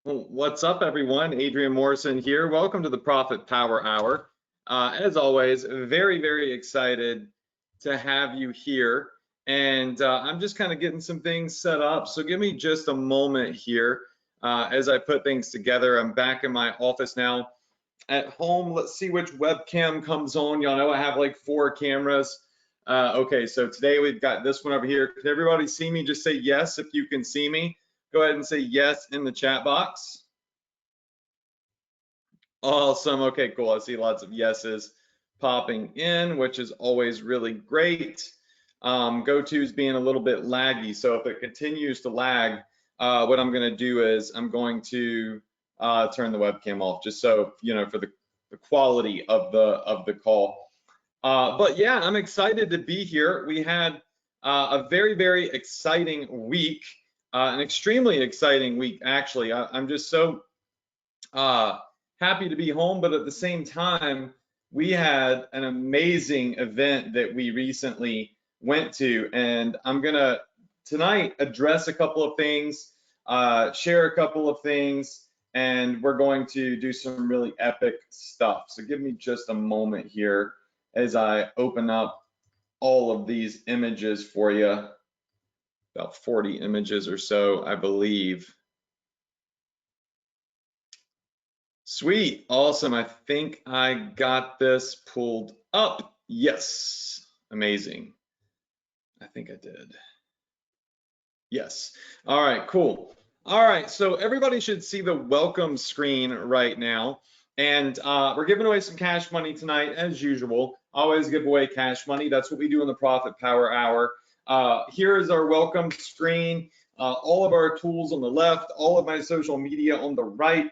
Well, what's up, everyone? Adrian Morrison here. Welcome to the Profit Power Hour. As always, very, very excited to have you here. And I'm just kind of getting some things set up. So give me just a moment here as I put things together. I'm back in my office now at home. Let's see which webcam comes on. Y'all know I have like 4 cameras. Okay, so today we've got this one over here. Can everybody see me? Just say yes if you can see me. Go ahead and say yes in the chat box. Awesome. Okay, cool. I see lots of yeses popping in, which is always really great. GoTo's being a little bit laggy, so if it continues to lag, what I'm going to do is I'm going to turn the webcam off, just so you know, for the quality of the call. But yeah, I'm excited to be here. We had a very, very exciting week, an extremely exciting week, actually. I'm just so happy to be home, but at the same time, we had an amazing event that we recently went to, and I'm gonna tonight address a couple of things, share a couple of things, and we're going to do some really epic stuff. So give me just a moment here as I open up all of these images for you, about 40 images or so, I believe. Sweet, awesome. I think I got this pulled up. Yes, amazing. I think I did. Yes. All right, cool. All right, so everybody should see the welcome screen right now. And we're giving away some cash money tonight, as usual. Always give away cash money. That's what we do in the Profit Power Hour. Here is our welcome screen. All of our tools on the left, all of my social media on the right.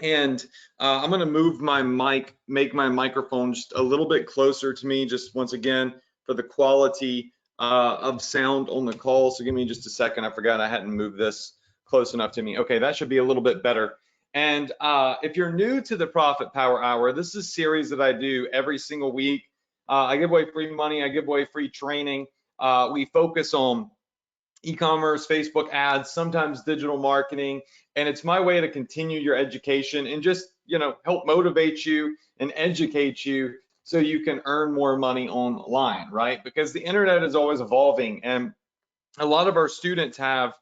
And I'm going to move my mic, make my microphone just a little bit closer to me, just once again, for the quality of sound on the call. So give me just a second. I forgot I hadn't moved this close enough to me. Okay, that should be a little bit better. And if you're new to the Profit Power Hour, this is a series that I do every single week. I give away free money. I give away free training. We focus on e-commerce, Facebook ads, sometimes digital marketing, and it's my way to continue your education and just, you know, help motivate you and educate you so you can earn more money online, right? Because the internet is always evolving, and a lot of our students have,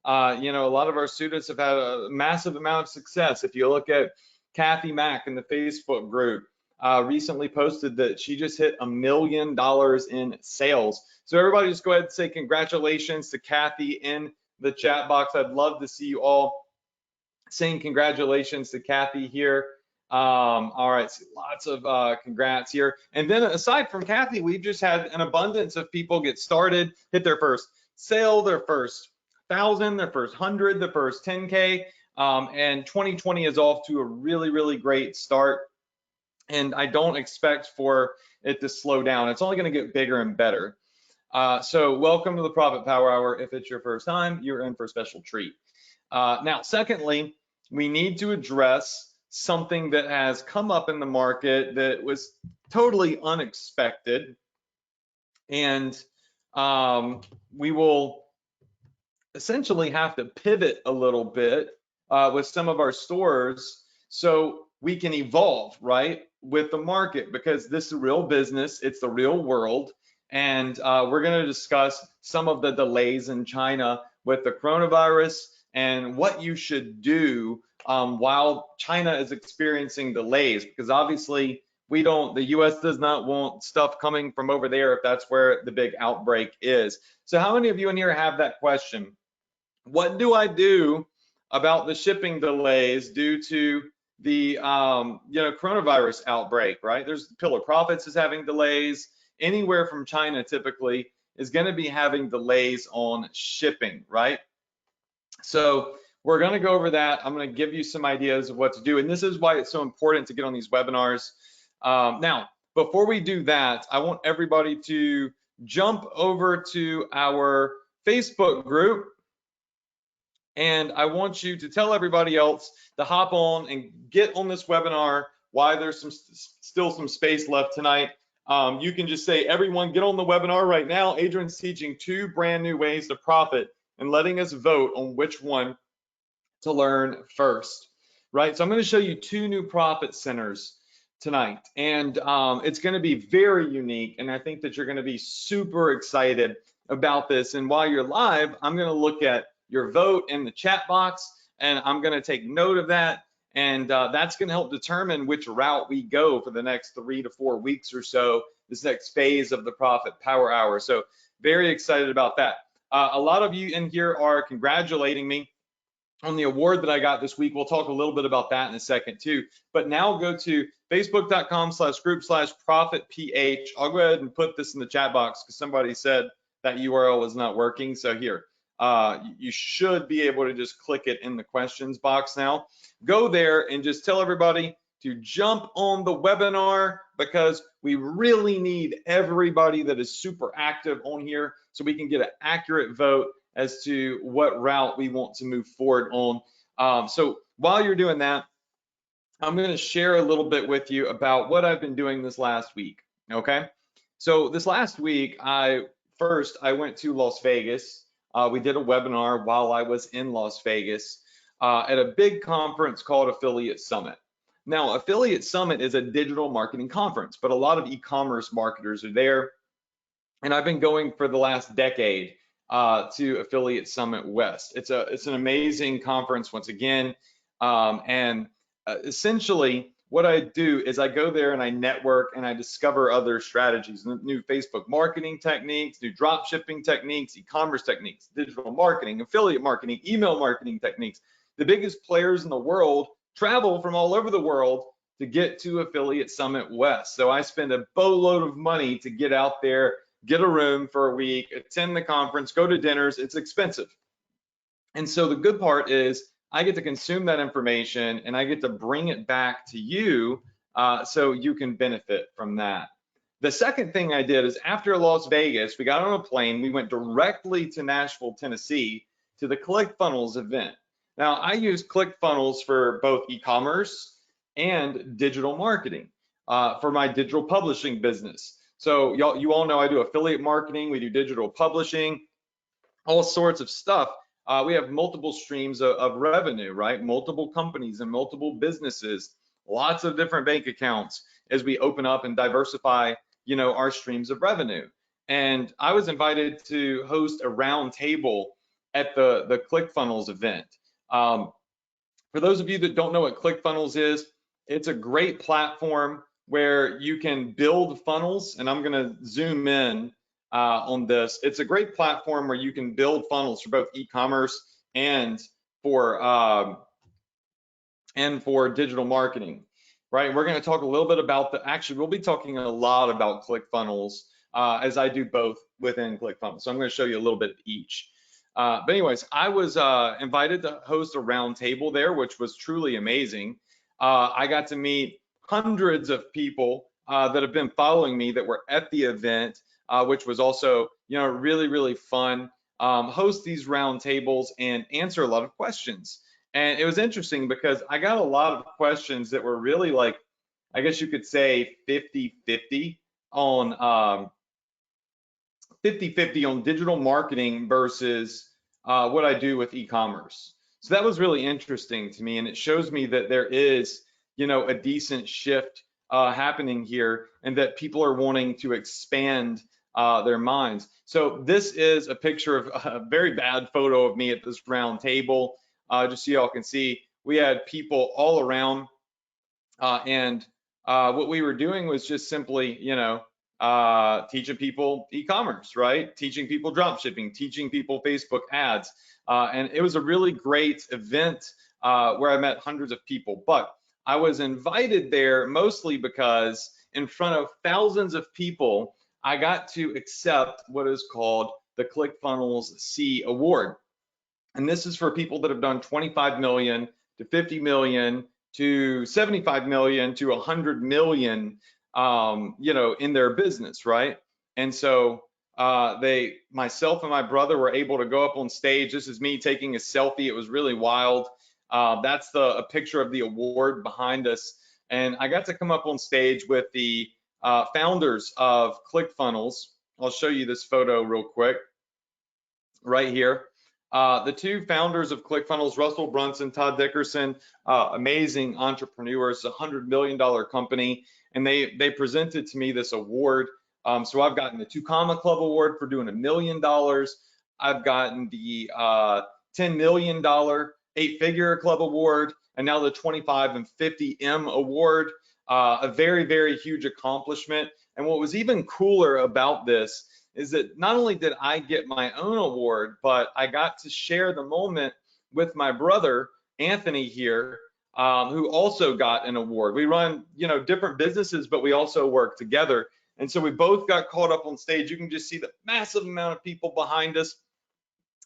a lot of our students have had a massive amount of success. If you look at Kathy Mack in the Facebook group, recently posted that she just hit $1 million in sales. So everybody just go ahead and say congratulations to Kathy in the chat box. I'd love to see you all saying congratulations to Kathy here. All right, so lots of congrats here. And then aside from Kathy, we've just had an abundance of people get started, hit their first sale, their first 1,000, their first 100, their first 10K. And 2020 is off to a really, really great start. And I don't expect for it to slow down. It's only going to get bigger and better. So welcome to the Profit Power Hour. If it's your first time, you're in for a special treat. Now, secondly, we need to address something that has come up in the market that was totally unexpected. And we will essentially have to pivot a little bit with some of our stores so we can evolve, right, with the market, because this is real business, it's the real world, and we're going to discuss some of the delays in China with the coronavirus and what you should do while China is experiencing delays, because obviously the US does not want stuff coming from over there if that's where the big outbreak is. So how many of you in here have that question? What do I do about the shipping delays due to the coronavirus outbreak, right? There's Pillar Profits is having delays. Anywhere from China typically is going to be having delays on shipping, right? So we're going to go over that. I'm going to give you some ideas of what to do, and this is why it's so important to get on these webinars. Now, before we do that, I want everybody to jump over to our Facebook group. And I want you to tell everybody else to hop on and get on this webinar while there's still some space left tonight. You can just say, everyone get on the webinar right now. Adrian's teaching 2 brand new ways to profit and letting us vote on which one to learn first, right? So I'm going to show you 2 new profit centers tonight, and it's going to be very unique, and I think that you're going to be super excited about this. And while you're live, I'm going to look at your vote in the chat box, and I'm going to take note of that, and that's going to help determine which route we go for the next 3 to 4 weeks or so, this next phase of the Profit Power Hour. So very excited about that. A lot of you in here are congratulating me on the award that I got this week. We'll talk a little bit about that in a second too. But now go to facebook.com/group/profitph. I'll go ahead and put this in the chat box because somebody said that URL was not working. So here, you should be able to just click it in the questions box now. Go there and just tell everybody to jump on the webinar because we really need everybody that is super active on here so we can get an accurate vote as to what route we want to move forward on. So while you're doing that, I'm going to share a little bit with you about what I've been doing this last week, okay? So this last week, I went to Las Vegas. We did a webinar while I was in Las Vegas at a big conference called Affiliate Summit. Now, Affiliate Summit is a digital marketing conference, but a lot of e-commerce marketers are there. And I've been going for the last decade to Affiliate Summit West. It's an amazing conference once again. Essentially what I do is I go there and I network and I discover other strategies, new Facebook marketing techniques, new drop shipping techniques, e-commerce techniques, digital marketing, affiliate marketing, email marketing techniques. The biggest players in the world travel from all over the world to get to Affiliate Summit West. So I spend a boatload of money to get out there, get a room for a week, attend the conference, go to dinners. It's expensive. And so the good part is I get to consume that information and I get to bring it back to you so you can benefit from that. The second thing I did is after Las Vegas, we got on a plane, we went directly to Nashville, Tennessee to the Clickfunnels event. Now I use Clickfunnels for both e-commerce and digital marketing for my digital publishing business. So you all know I do affiliate marketing, we do digital publishing, all sorts of stuff. We have multiple streams of revenue, right? Multiple companies and multiple businesses, lots of different bank accounts as we open up and diversify, our streams of revenue. And I was invited to host a round table at the Clickfunnels event. For those of you that don't know what Clickfunnels is, it's a great platform where you can build funnels, and I'm going to zoom in on this. It's a great platform where you can build funnels for both e-commerce and for digital marketing, right? We're going to talk a little bit about actually, we'll be talking a lot about Clickfunnels as I do both within Clickfunnels. So I'm going to show you a little bit of each. But anyways, I was invited to host a round table there, which was truly amazing. I got to meet hundreds of people that have been following me that were at the event, which was also, really, really fun. Host these round tables and answer a lot of questions. And it was interesting because I got a lot of questions that were really like, I guess you could say 50-50 on 50-50 on digital marketing versus what I do with e-commerce. So that was really interesting to me, and it shows me that there is, a decent shift happening here, and that people are wanting to expand their minds. So this is a picture of a very bad photo of me at this round table. Just so y'all can see, we had people all around, and what we were doing was just simply, teaching people e-commerce, right? Teaching people drop shipping, teaching people Facebook ads. And it was a really great event where I met hundreds of people. But I was invited there mostly because in front of thousands of people, I got to accept what is called the Clickfunnels C Award. And this is for people that have done 25 million to 50 million to 75 million to 100 million in their business, right? And so myself and my brother were able to go up on stage. This is me taking a selfie. It was really wild. That's a picture of the award behind us. And I got to come up on stage with the founders of Clickfunnels. I'll show you this photo real quick right here. The two founders of Clickfunnels, Russell Brunson, Todd Dickerson, amazing entrepreneurs, $100 million company, and they presented to me this award. So I've gotten the 2 Comma Club award for doing $1 million. I've gotten the $10 million 8-figure club award, and now the 25 and 50 M award. A very, very huge accomplishment. And what was even cooler about this is that not only did I get my own award, but I got to share the moment with my brother, Anthony here, who also got an award. We run, different businesses, but we also work together. And so we both got caught up on stage. You can just see the massive amount of people behind us.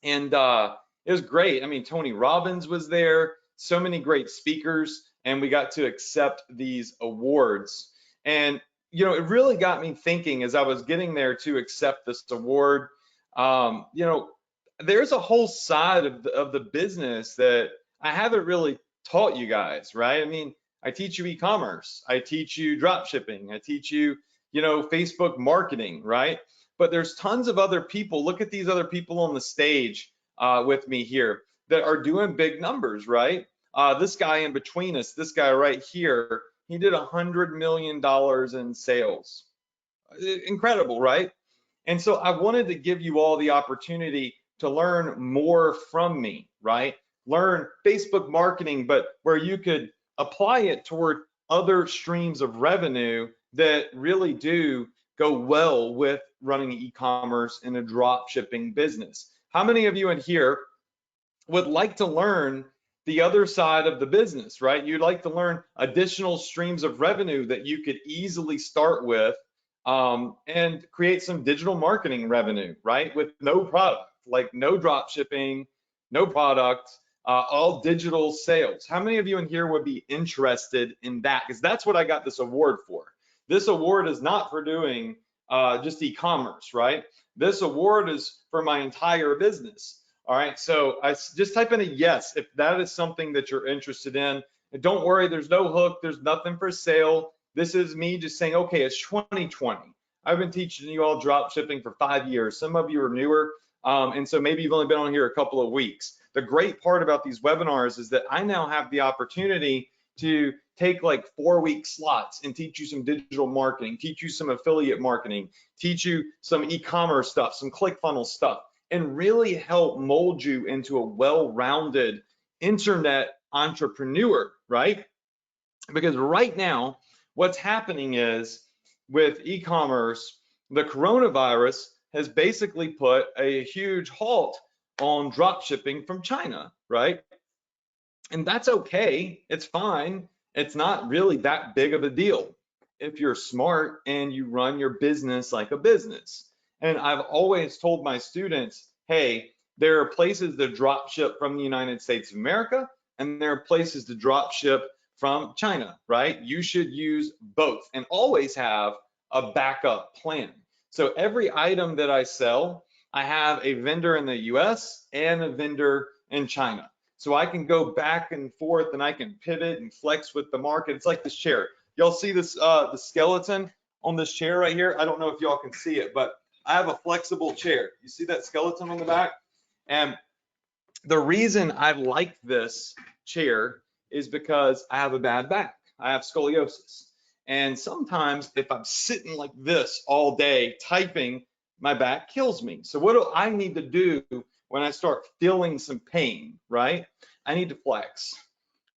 And it was great. I mean, Tony Robbins was there, so many great speakers, and we got to accept these awards. And it really got me thinking as I was getting there to accept this award. There's a whole side of the business that I haven't really taught you guys, right? I mean, I teach you e-commerce, I teach you drop shipping, I teach you, Facebook marketing, right? But there's tons of other people. Look at these other people on the stage with me here that are doing big numbers, right? This guy in between us, this guy right here, he did $100 million in sales. Incredible, right? And so I wanted to give you all the opportunity to learn more from me, right? Learn Facebook marketing, but where you could apply it toward other streams of revenue that really do go well with running e-commerce and a drop shipping business. How many of you in here would like to learn the other side of the business, right? You'd like to learn additional streams of revenue that you could easily start with and create some digital marketing revenue, right? With no product, like no drop shipping, no product, all digital sales. How many of you in here would be interested in that? Because that's what I got this award for. This award is not for doing just e-commerce, right? This award is for my entire business. All right, so I just type in a yes if that is something that you're interested in. And don't worry, there's no hook, there's nothing for sale. This is me just saying, okay, it's 2020. I've been teaching you all drop shipping for 5 years. Some of you are newer, and so maybe you've only been on here a couple of weeks. The great part about these webinars is that I now have the opportunity to take like 4-week slots and teach you some digital marketing, teach you some affiliate marketing, teach you some e-commerce stuff, some Clickfunnels stuff, and really help mold you into a well-rounded internet entrepreneur, right? Because right now, what's happening is with e-commerce, the coronavirus has basically put a huge halt on drop shipping from China, right? And that's okay, it's fine. It's not really that big of a deal if you're smart and you run your business like a business. And I've always told my students, hey, there are places that drop ship from the United States of America, and there are places to drop ship from China, right? You should use both and always have a backup plan. So every item that I sell, I have a vendor in the US and a vendor in China. So I can go back and forth and I can pivot and flex with the market. It's like this chair. Y'all see this, the skeleton on this chair right here? I don't know if y'all can see it, but I have a flexible chair. You see that skeleton on the back? And the reason I like this chair is because I have a bad back. I have scoliosis. And sometimes if I'm sitting like this all day typing, my back kills me. So what do I need to do when I start feeling some pain, right? I need to flex.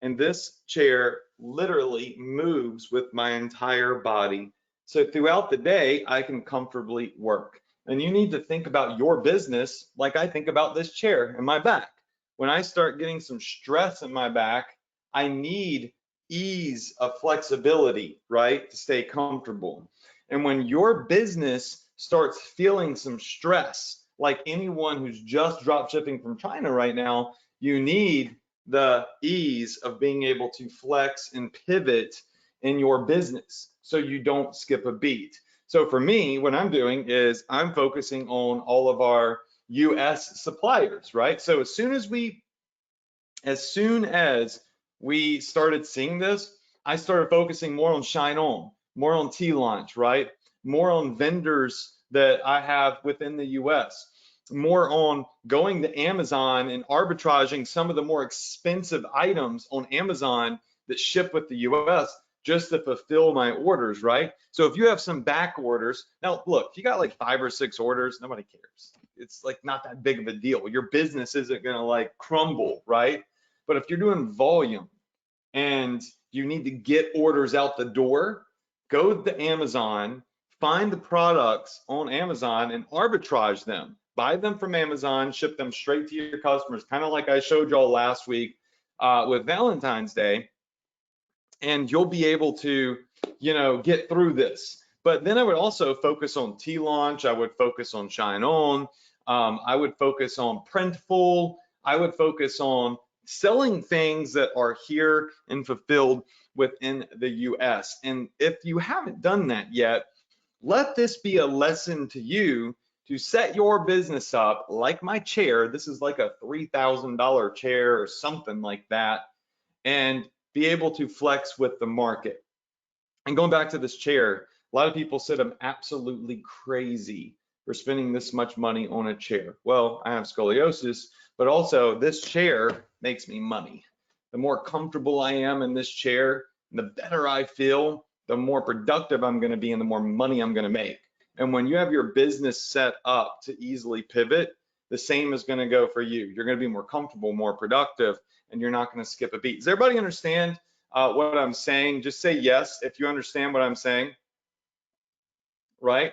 And this chair literally moves with my entire body. So throughout the day, I can comfortably work. And you need to think about your business like I think about this chair and my back. When I start getting some stress in my back, I need ease of flexibility, right, to stay comfortable. And when your business starts feeling some stress, like anyone who's just drop shipping from China right now, you need the ease of being able to flex and pivot in your business so you don't skip a beat. So for me, what I'm doing is I'm focusing on all of our US suppliers, right? So as soon as we started seeing this, I started focusing more on Shine On, more on T-Launch, right? More on vendors that I have within the US. more on going to Amazon and arbitraging some of the more expensive items on Amazon that ship with the US just to fulfill my orders, right? So if you have some back orders, now look, if you got like 5 or 6 orders, nobody cares. It's like not that big of a deal. Your business isn't gonna like crumble, right? But if you're doing volume and you need to get orders out the door, go to Amazon, find the products on Amazon and arbitrage them. Buy them from Amazon, ship them straight to your customers, kind of like I showed y'all last week with Valentine's Day, and you'll be able to, get through this. But then I would also focus on T-Launch. I would focus on Shine On. I would focus on Printful. I would focus on selling things that are here and fulfilled within the US. And if you haven't done that yet, let this be a lesson to you to set your business up like my chair. This is like a $3,000 chair or something like that, and be able to flex with the market. And going back to this chair, a lot of people said I'm absolutely crazy for spending this much money on a chair. Well, I have scoliosis, but also this chair makes me money. The more comfortable I am in this chair, the better I feel, the more productive I'm going to be and the more money I'm going to make. And when you have your business set up to easily pivot, the same is going to go for you. You're going to be more comfortable, more productive, and you're not going to skip a beat. Does everybody understand what I'm saying? Just say yes if you understand what I'm saying. Right?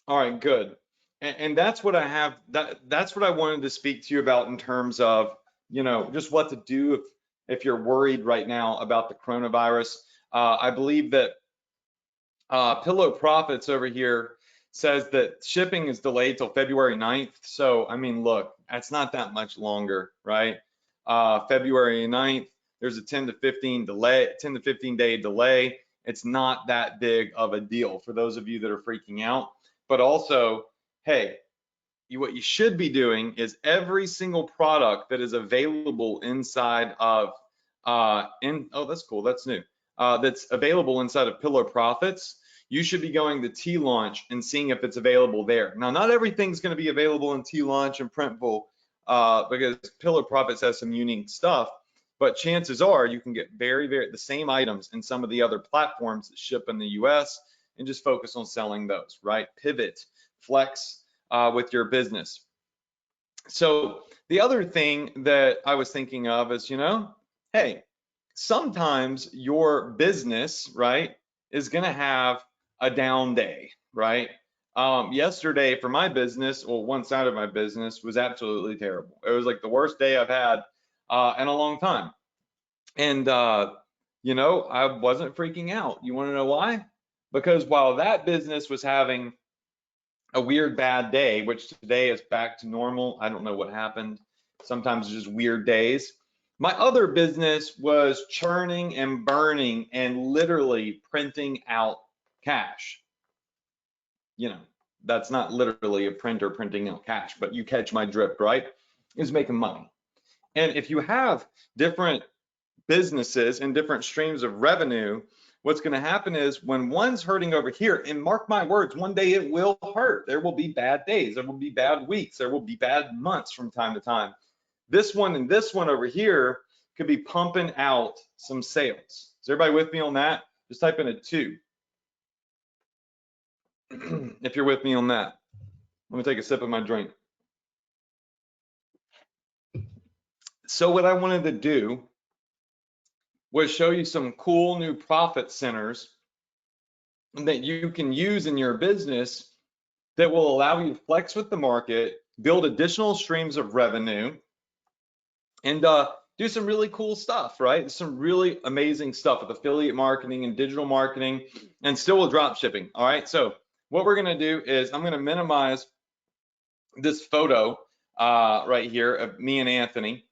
All right, good. And that's what I have. That's what I wanted to speak to you about in terms of, just what to do if you're worried right now about the coronavirus. I believe that Pillow Profits over here says that shipping is delayed till February 9th. So, I mean, look, that's not that much longer, right? February 9th, there's a 10 to 15 day delay. It's not that big of a deal for those of you that are freaking out. But also, hey, what you should be doing is every single product that is available inside of, oh, that's cool, that's new, that's available inside of Pillow Profits, you should be going to T-Launch and seeing if it's available there. Now, not everything's going to be available in T-Launch and Printful because Pillow Profits has some unique stuff, but chances are you can get very the same items in some of the other platforms that ship in the US and just focus on selling those, right? Pivot, flex with your business. So the other thing that I was thinking of is, hey, sometimes your business, right, is going to have a down day, right? Yesterday for my business, well, one side of my business was absolutely terrible. It was like the worst day I've had in a long time. And, I wasn't freaking out. You want to know why? Because while that business was having a weird bad day, which today is back to normal, I don't know what happened. Sometimes it's just weird days. My other business was churning and burning and literally printing out cash. That's not literally a printer printing out cash, but you catch my drift, right? Is making money. And if you have different businesses and different streams of revenue, what's going to happen is when one's hurting over here, and mark my words, one day it will hurt. There will be bad days. There will be bad weeks. There will be bad months from time to time. This one and this one over here could be pumping out some sales. Is everybody with me on that? Just type in a 2 if you're with me on that. Let me take a sip of my drink. So what I wanted to do was show you some cool new profit centers that you can use in your business that will allow you to flex with the market, build additional streams of revenue, and do some really cool stuff, right? Some really amazing stuff with affiliate marketing and digital marketing, and still with drop shipping. All right, so what we're gonna do is I'm gonna minimize this photo right here of me and Anthony,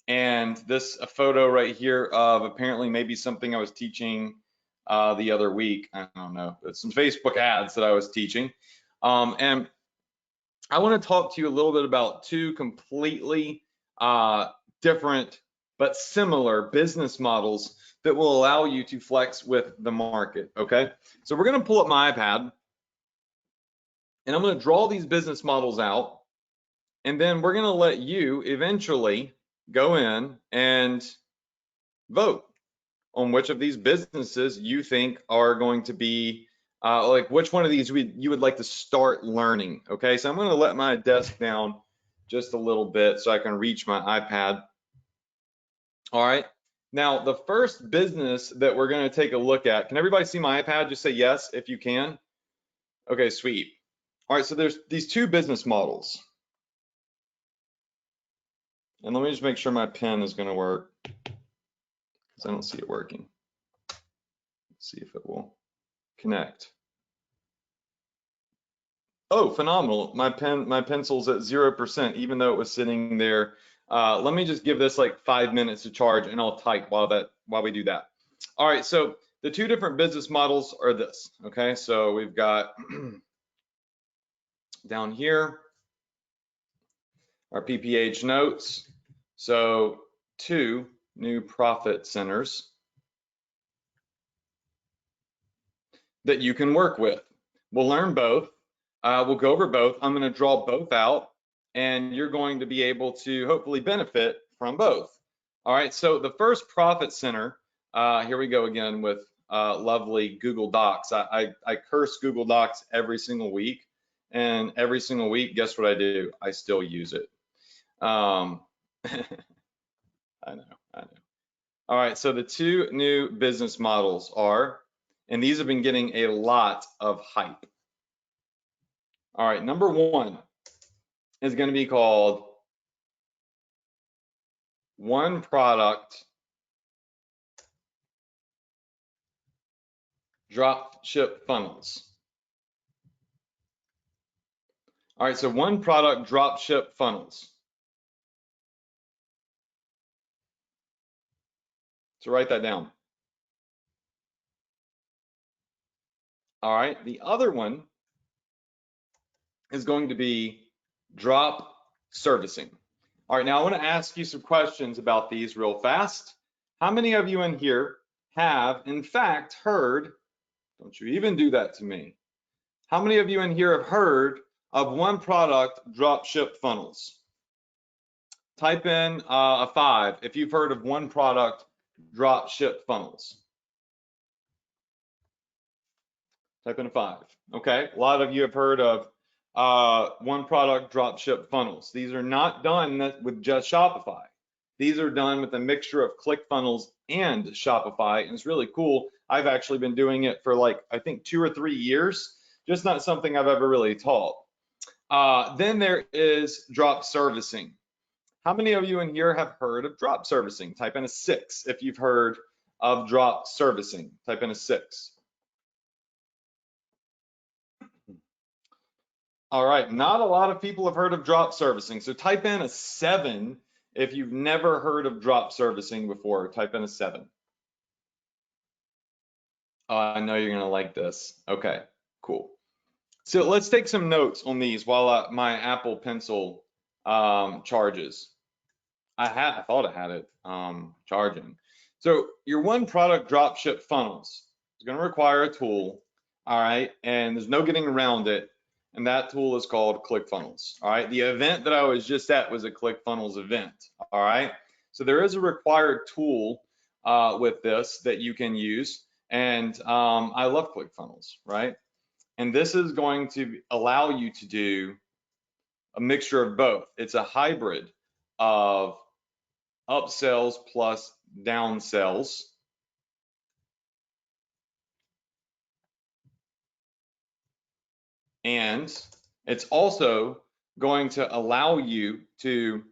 and this a photo right here of apparently maybe something I was teaching the other week. I don't know, it's some Facebook ads that I was teaching. And I want to talk to you a little bit about 2 completely different but similar business models that will allow you to flex with the market, okay? So we're going to pull up my iPad and I'm going to draw these business models out, And then we're gonna let you eventually go in and vote on which of these businesses you think are going to be, like which one of these you would like to start learning, okay? So I'm gonna let my desk down just a little bit so I can reach my iPad. All right, now the first business that we're gonna take a look at, can everybody see my iPad? Just say yes if you can. Okay, sweet. All right, so there's these two business models. And let me just make sure my pen is gonna work because I don't see it working. Let's see if it will connect. Oh, phenomenal. My pencil's at 0%, even though it was sitting there. Let me just give this like 5 minutes to charge and I'll type while we do that. All right, so the two different business models are this, okay? So we've got down here our PPH notes. So 2 new profit centers that you can work with. We'll learn both. We'll go over both. I'm going to draw both out, and you're going to be able to hopefully benefit from both. All right, so the first profit center, here we go again with lovely Google Docs. I curse Google Docs every single week, and every single week, guess what I do? I still use it. I know. All right, so the two new business models are, and these have been getting a lot of hype. All right, number one is going to be called one product dropship funnels. All right, so one product dropship funnels. So write that down. All right, the other one is going to be drop servicing. All right, now I want to ask you some questions about these real fast. How many of you in here have, in fact, heard, don't you even do that to me. How many of you in here have heard of one product dropship funnels? Type in a 5 if you've heard of one product dropship funnels. Type in a 5. Okay, a lot of you have heard of one product dropship funnels. These are not done with just Shopify. These are done with a mixture of Clickfunnels and Shopify, and it's really cool. I've actually been doing it for like, I think 2 or 3 years, just not something I've ever really taught. Then there is drop servicing. How many of you in here have heard of drop servicing? Type in a 6 if you've heard of drop servicing. Type in a 6. All right, not a lot of people have heard of drop servicing. So type in a 7 if you've never heard of drop servicing before. Type in a 7. Oh, I know you're gonna like this. Okay, cool. So let's take some notes on these while my Apple Pencil charges. I thought I had it charging. So your one product dropship funnels is going to require a tool, all right, and there's no getting around it, and that tool is called Clickfunnels, all right. The event that I was just at was a Clickfunnels event, all right. So there is a required tool with this that you can use, and I love Clickfunnels, right? And this is going to allow you to do a mixture of both. It's a hybrid of upsells plus downsells. And it's also going to allow you to,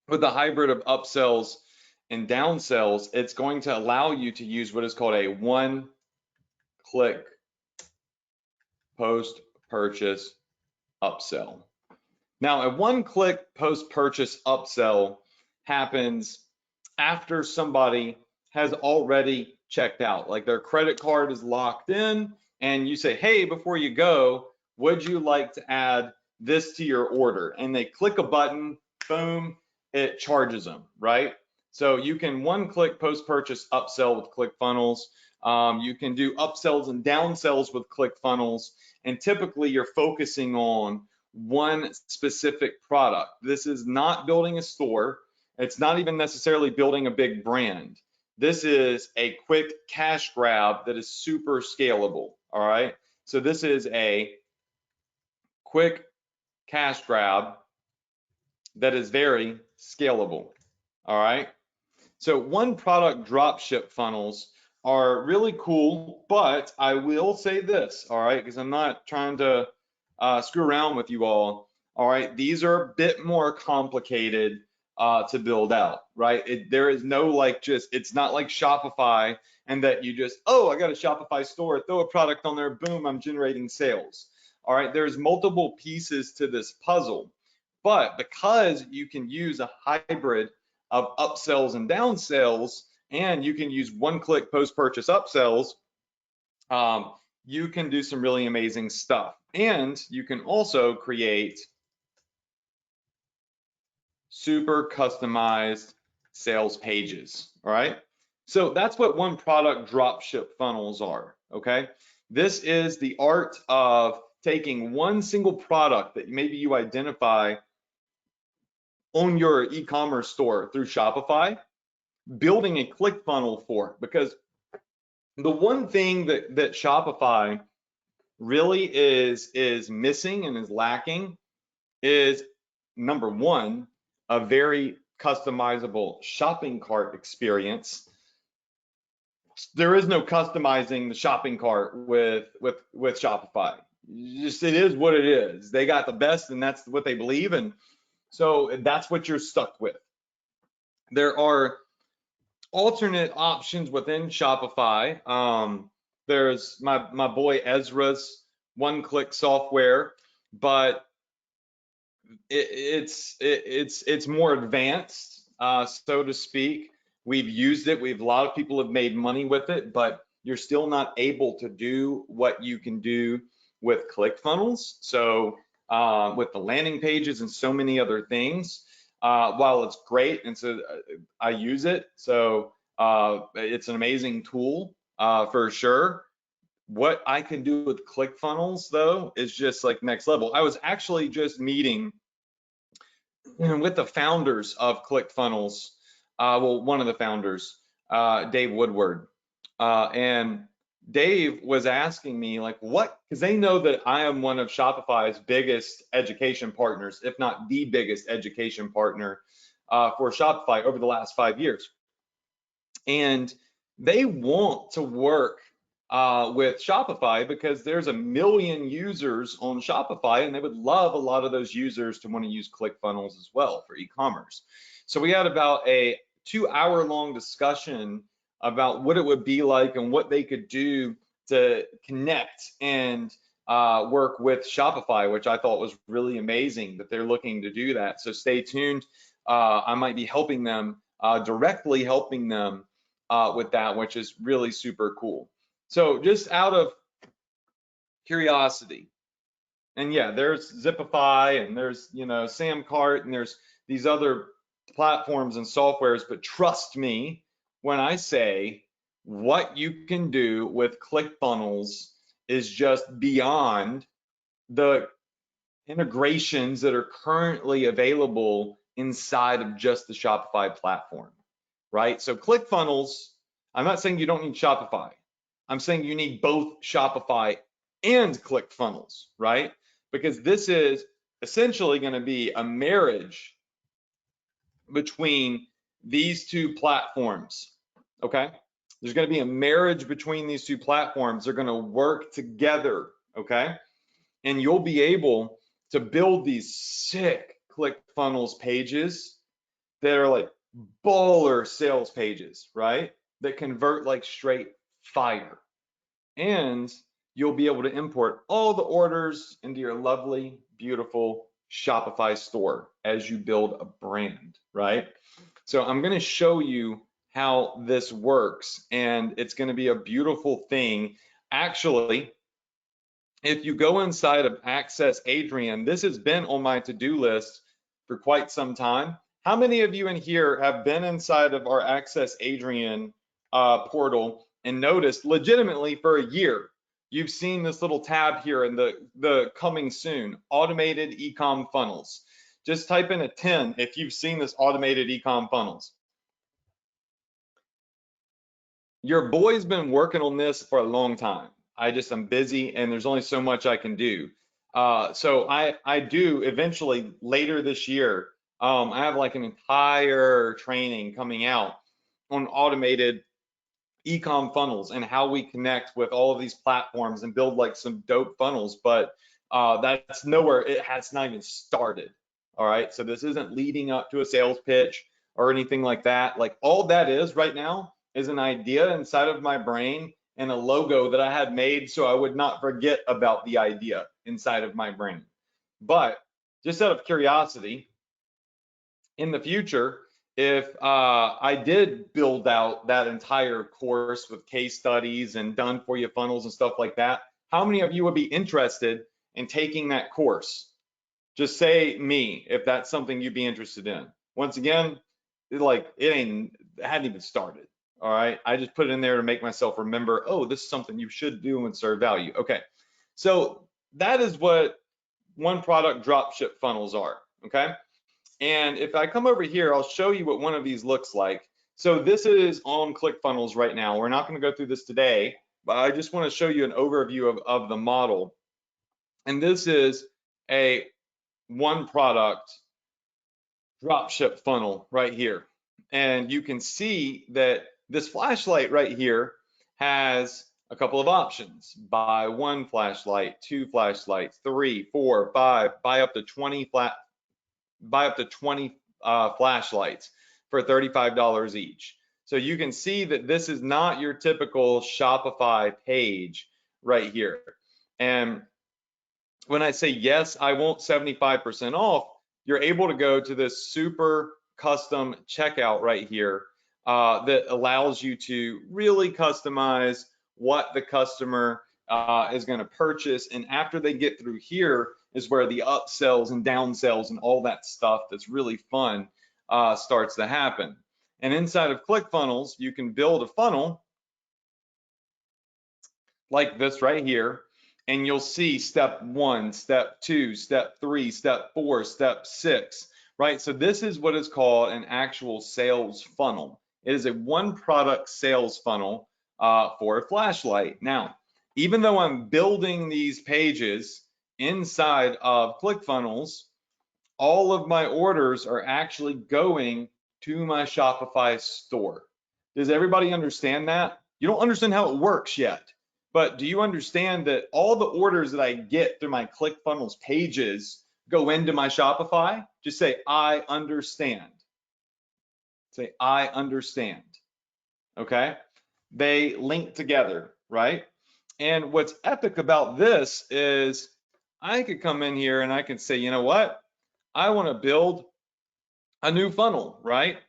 with the hybrid of upsells and downsells, it's going to allow you to use what is called a one-click post-purchase upsell. Now, a one-click post-purchase upsell happens after somebody has already checked out, like their credit card is locked in, and you say, hey, before you go, would you like to add this to your order? And they click a button, boom, it charges them, right? So you can one-click post-purchase upsell with Clickfunnels. You can do upsells and downsells with Clickfunnels, and typically you're focusing on one specific product. This is not building a store. It's not even necessarily building a big brand. This is a quick cash grab that is super scalable, all right? So this is a quick cash grab that is very scalable, all right? So one product dropship funnels are really cool, but I will say this, all right, because I'm not trying to screw around with you all right? These are a bit more complicated to build out, right? There is no like just, it's not like Shopify and that you just, oh, I got a Shopify store, throw a product on there, boom, I'm generating sales. All right, there's multiple pieces to this puzzle, but because you can use a hybrid of upsells and downsells, and you can use one-click post-purchase upsells, you can do some really amazing stuff. And you can also create super customized sales pages, all right? So that's what one product dropship funnels are, okay? This is the art of taking one single product that maybe you identify on your e-commerce store through Shopify, building a ClickFunnel for it, because the one thing that Shopify really is missing and is lacking is, number one, a very customizable shopping cart experience. There is no customizing the shopping cart with Shopify. Just, it is what it is. They got the best, and that's what they believe, and so that's what you're stuck with. There are alternate options within Shopify. There's my boy Ezra's one-click software, but it's more advanced, so to speak. We've used it. A lot of people have made money with it, but you're still not able to do what you can do with ClickFunnels. So with the landing pages and so many other things, while it's great, and so I use it, so it's an amazing tool for sure. What I can do with ClickFunnels though is just like next level. I was actually just meeting with the founders of ClickFunnels, well, one of the founders, Dave Woodward, and Dave was asking me like, what, because they know that I am one of Shopify's biggest education partners, if not the biggest education partner for Shopify over the last 5 years. And they want to work with Shopify because there's 1 million users on Shopify, and they would love a lot of those users to want to use ClickFunnels as well for e-commerce. So we had about a 2-hour-long discussion about what it would be like and what they could do to connect and work with Shopify, which I thought was really amazing that they're looking to do that. So stay tuned. I might be helping them, directly helping them with that, which is really super cool. So just out of curiosity, and yeah, there's Zipify and there's, you know, Samcart and there's these other platforms and softwares, but trust me when I say what you can do with ClickFunnels is just beyond the integrations that are currently available inside of just the Shopify platform, right? So ClickFunnels, I'm not saying you don't need Shopify. I'm saying you need both Shopify and ClickFunnels, right? Because this is essentially going to be a marriage between these two platforms, okay? There's going to be a marriage between these two platforms. They're going to work together, okay? And you'll be able to build these sick ClickFunnels pages that are like baller sales pages, right? That convert like straight fire. And you'll be able to import all the orders into your lovely, beautiful Shopify store as you build a brand, right? So I'm going to show you how this works, and it's going to be a beautiful thing. Actually, if you go inside of Access Adrian, this has been on my to-do list for quite some time. How many of you in here have been inside of our Access Adrian portal and noticed legitimately for a year, you've seen this little tab here in the coming soon, automated ecom funnels. Just type in a 10 if you've seen this automated ecom funnels. Your boy's been working on this for a long time. I'm busy and there's only so much I can do. So I do eventually later this year, I have like an entire training coming out on automated ecom funnels and how we connect with all of these platforms and build like some dope funnels. But that's nowhere, it has not even started. All right, so this isn't leading up to a sales pitch or anything like that. Like all that is right now is an idea inside of my brain and a logo that I had made so I would not forget about the idea inside of my brain. But just out of curiosity, in the future, if I did build out that entire course with case studies and done for you funnels and stuff like that, how many of you would be interested in taking that course? Just say me if that's something you'd be interested in. Once again, it hadn't even started. All right, I just put it in there to make myself remember, oh, this is something you should do and serve value. Okay, so that is what one product dropship funnels are. Okay, and if I come over here, I'll show you what one of these looks like. So this is on Clickfunnels right now. We're not going to go through this today, but I just want to show you an overview of the model. And this is a one product dropship funnel right here. And you can see that this flashlight right here has a couple of options. Buy one flashlight, two flashlights, 3, 4, 5, buy up to 20 flashlights for $35 each. So you can see that this is not your typical Shopify page right here. And when I say yes, I want 75% off, you're able to go to this super custom checkout right here that allows you to really customize what the customer is going to purchase. And after they get through here is where the upsells and downsells and all that stuff that's really fun starts to happen. And inside of Clickfunnels, you can build a funnel like this right here. And you'll see step 1, step 2, step 3, step 4, step 6, right? So this is what is called an actual sales funnel. It is a one product sales funnel for a flashlight. Now, even though I'm building these pages inside of Clickfunnels, all of my orders are actually going to my Shopify store. Does everybody understand that? You don't understand how it works yet. But do you understand that all the orders that I get through my Clickfunnels pages go into my Shopify? Just say, I understand. Say, I understand. Okay? They link together, right? And what's epic about this is I could come in here and I can say, you know what? I want to build a new funnel, right?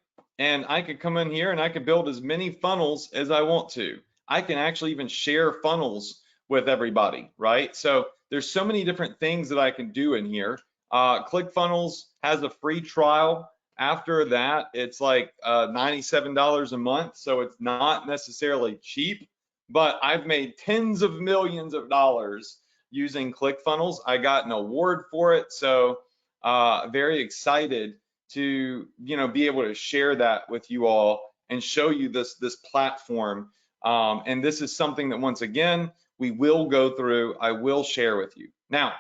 And I could come in here and I could build as many funnels as I want to. I can actually even share funnels with everybody, right? So there's so many different things that I can do in here. Clickfunnels has a free trial. After that, it's like $97 a month. So it's not necessarily cheap, but I've made tens of millions of dollars using Clickfunnels. I got an award for it. So very excited to be able to share that with you all and show you this platform. And this is something that, once again, we will go through. I will share with you. Now,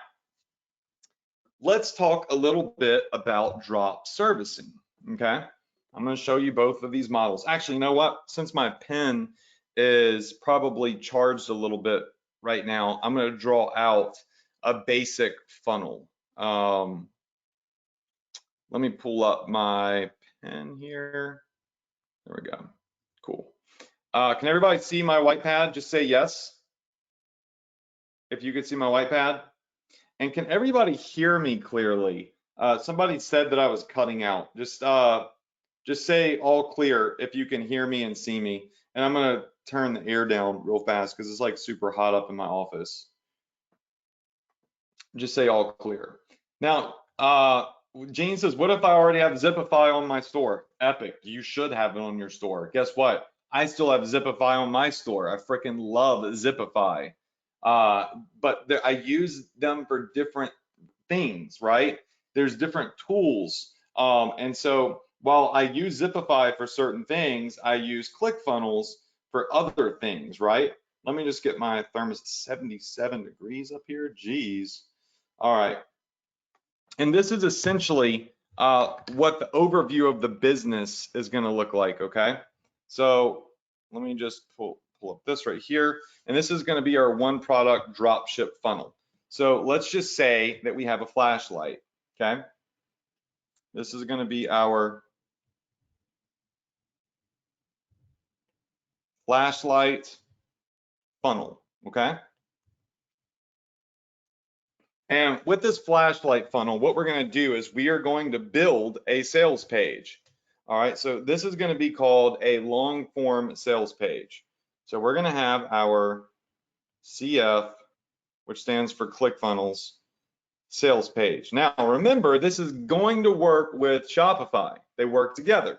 let's talk a little bit about drop servicing, okay? I'm going to show you both of these models. Actually, you know what? Since my pen is probably charged a little bit right now, I'm going to draw out a basic funnel. Let me pull up my pen here. There we go. Cool. Can everybody see my white pad? Just say yes if you could see my white pad. And can everybody hear me clearly? Somebody said that I was cutting out. Just say all clear if you can hear me and see me. And I'm gonna turn the air down real fast because it's like super hot up in my office. Just say all clear. Now, Gene says, what if I already have Zipify on my store? Epic, you should have it on your store. Guess what? I still have Zipify on my store. I freaking love Zipify. but I use them for different things, right? There's different tools. And so while I use Zipify for certain things, I use Clickfunnels for other things, right? Let me just get my thermos 77 degrees up here. Geez. All right. And this is essentially what the overview of the business is going to look like, okay? So let me just pull up this right here. And this is going to be our one product dropship funnel. So let's just say that we have a flashlight, okay? This is going to be our flashlight funnel, okay? And with this flashlight funnel, what we're going to do is we are going to build a sales page. All right, so this is going to be called a long form sales page. So we're going to have our CF, which stands for ClickFunnels, sales page. Now, remember, this is going to work with Shopify. They work together.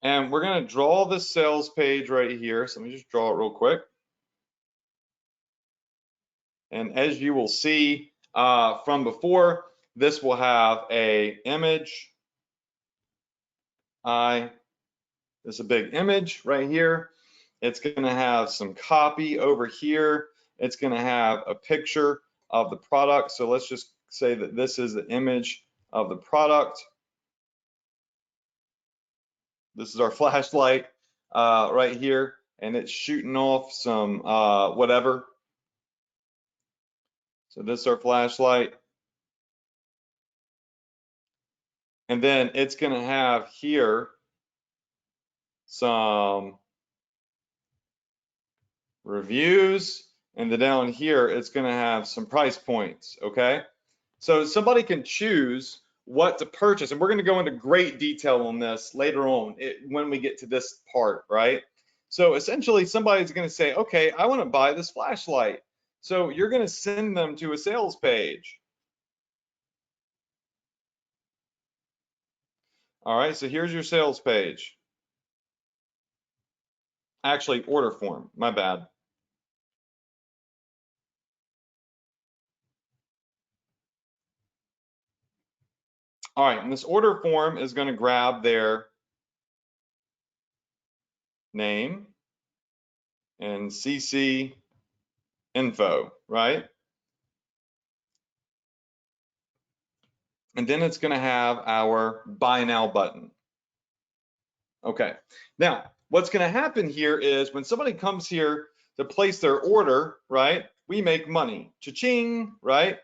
And we're going to draw the sales page right here. So let me just draw it real quick. And as you will see from before, this will have a image. This is a big image right here. It's going to have some copy over here. It's going to have a picture of the product. So let's just say that this is the image of the product. This is our flashlight right here, and it's shooting off some whatever. So this is our flashlight. And then it's going to have here some reviews, and then down here it's going to have some price points, okay? So somebody can choose what to purchase, and we're going to go into great detail on this later on when we get to this part, right? So essentially somebody's going to say, okay, I want to buy this flashlight. So you're going to send them to a sales page. All right, so here's your sales page. Actually, order form, my bad. All right, and this order form is going to grab their name and CC info, right? And then it's going to have our buy now button. Okay, now what's going to happen here is when somebody comes here to place their order, right, we make money. Cha-ching, right?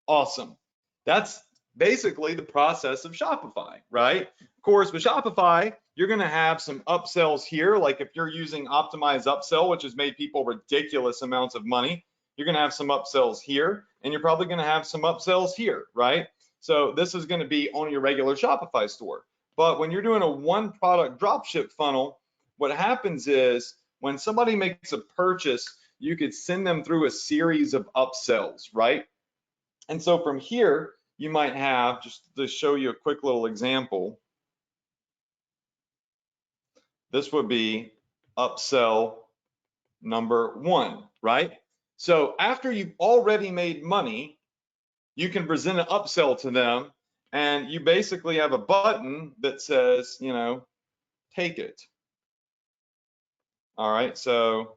Awesome. That's basically the process of Shopify, right? Of course, with Shopify, you're going to have some upsells here. Like if you're using optimized upsell, which has made people ridiculous amounts of money, you're going to have some upsells here, and you're probably going to have some upsells here, right? So this is going to be on your regular Shopify store. But when you're doing a one product dropship funnel, what happens is when somebody makes a purchase, you could send them through a series of upsells, right? And so from here, you might have, just to show you a quick little example, this would be upsell number 1, right? So after you've already made money, you can present an upsell to them, and you basically have a button that says, you know, take it. All right, so,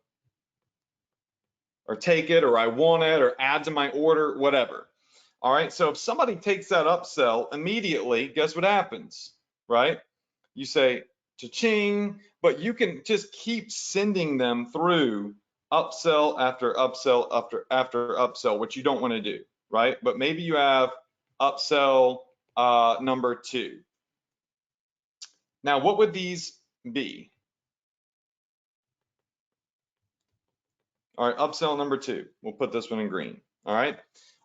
or take it, or I want it, or add to my order, whatever. All right, so if somebody takes that upsell immediately, guess what happens, right? You say cha-ching, but you can just keep sending them through upsell after upsell after upsell, which you don't want to do, right? But maybe you have upsell number 2. Now, what would these be? All right, upsell number 2. We'll put this one in green. All right.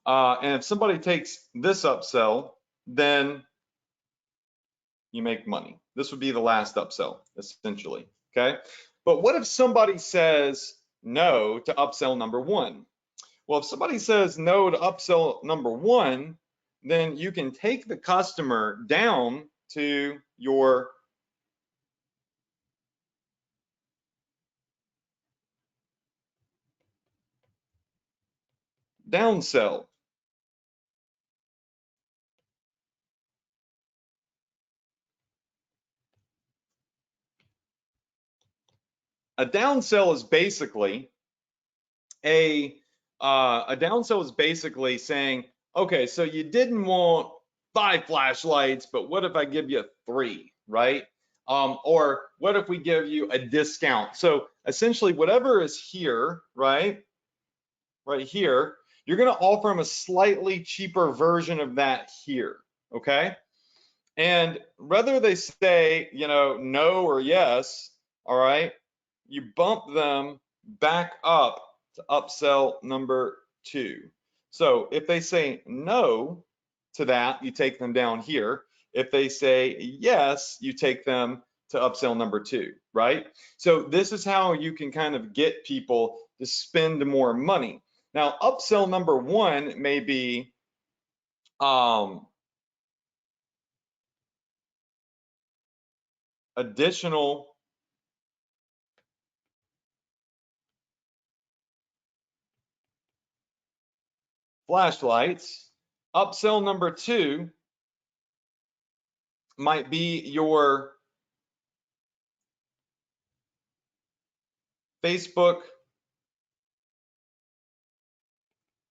And if somebody takes this upsell, then you make money. This would be the last upsell, essentially. Okay. But what if somebody says no to upsell number 1? Well, if somebody says no to upsell number 1, then you can take the customer down to your downsell. A downsell is basically a downsell is basically saying, okay, so you didn't want 5 flashlights, but what if I give you 3, right? Or what if we give you a discount? So essentially whatever is here, right here, you're gonna offer them a slightly cheaper version of that here, okay? And whether they say, you know, no or yes, all right, you bump them back up to upsell number 2. So if they say no to that, you take them down here. If they say yes, you take them to upsell number 2, right? So this is how you can kind of get people to spend more money. Now, upsell number 1 may be additional flashlights. Upsell number 2 might be your Facebook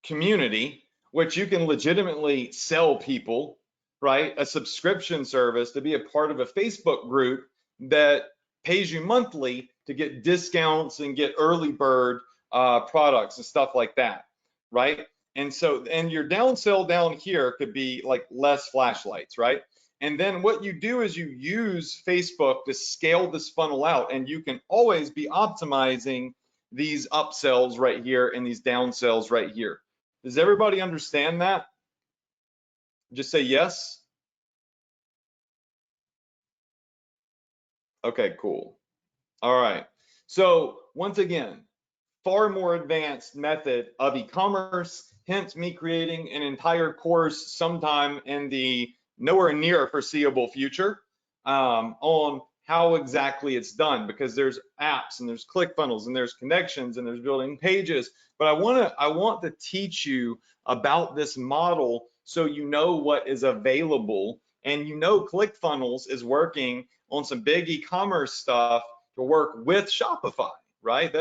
community, which you can legitimately sell people, right? A subscription service to be a part of a Facebook group that pays you monthly to get discounts and get early bird products and stuff like that, right? And so, and your downsell down here could be like less flashlights, right? And then what you do is you use Facebook to scale this funnel out, and you can always be optimizing these upsells right here and these downsells right here. Does everybody understand that? Just say yes. Okay, cool. All right. So once again, far more advanced method of e-commerce, hence me creating an entire course sometime in the nowhere near foreseeable future on how exactly it's done, because there's apps and there's Clickfunnels and there's connections and there's building pages. But I want to teach you about this model so you know what is available, and you know Clickfunnels is working on some big e-commerce stuff to work with Shopify, right?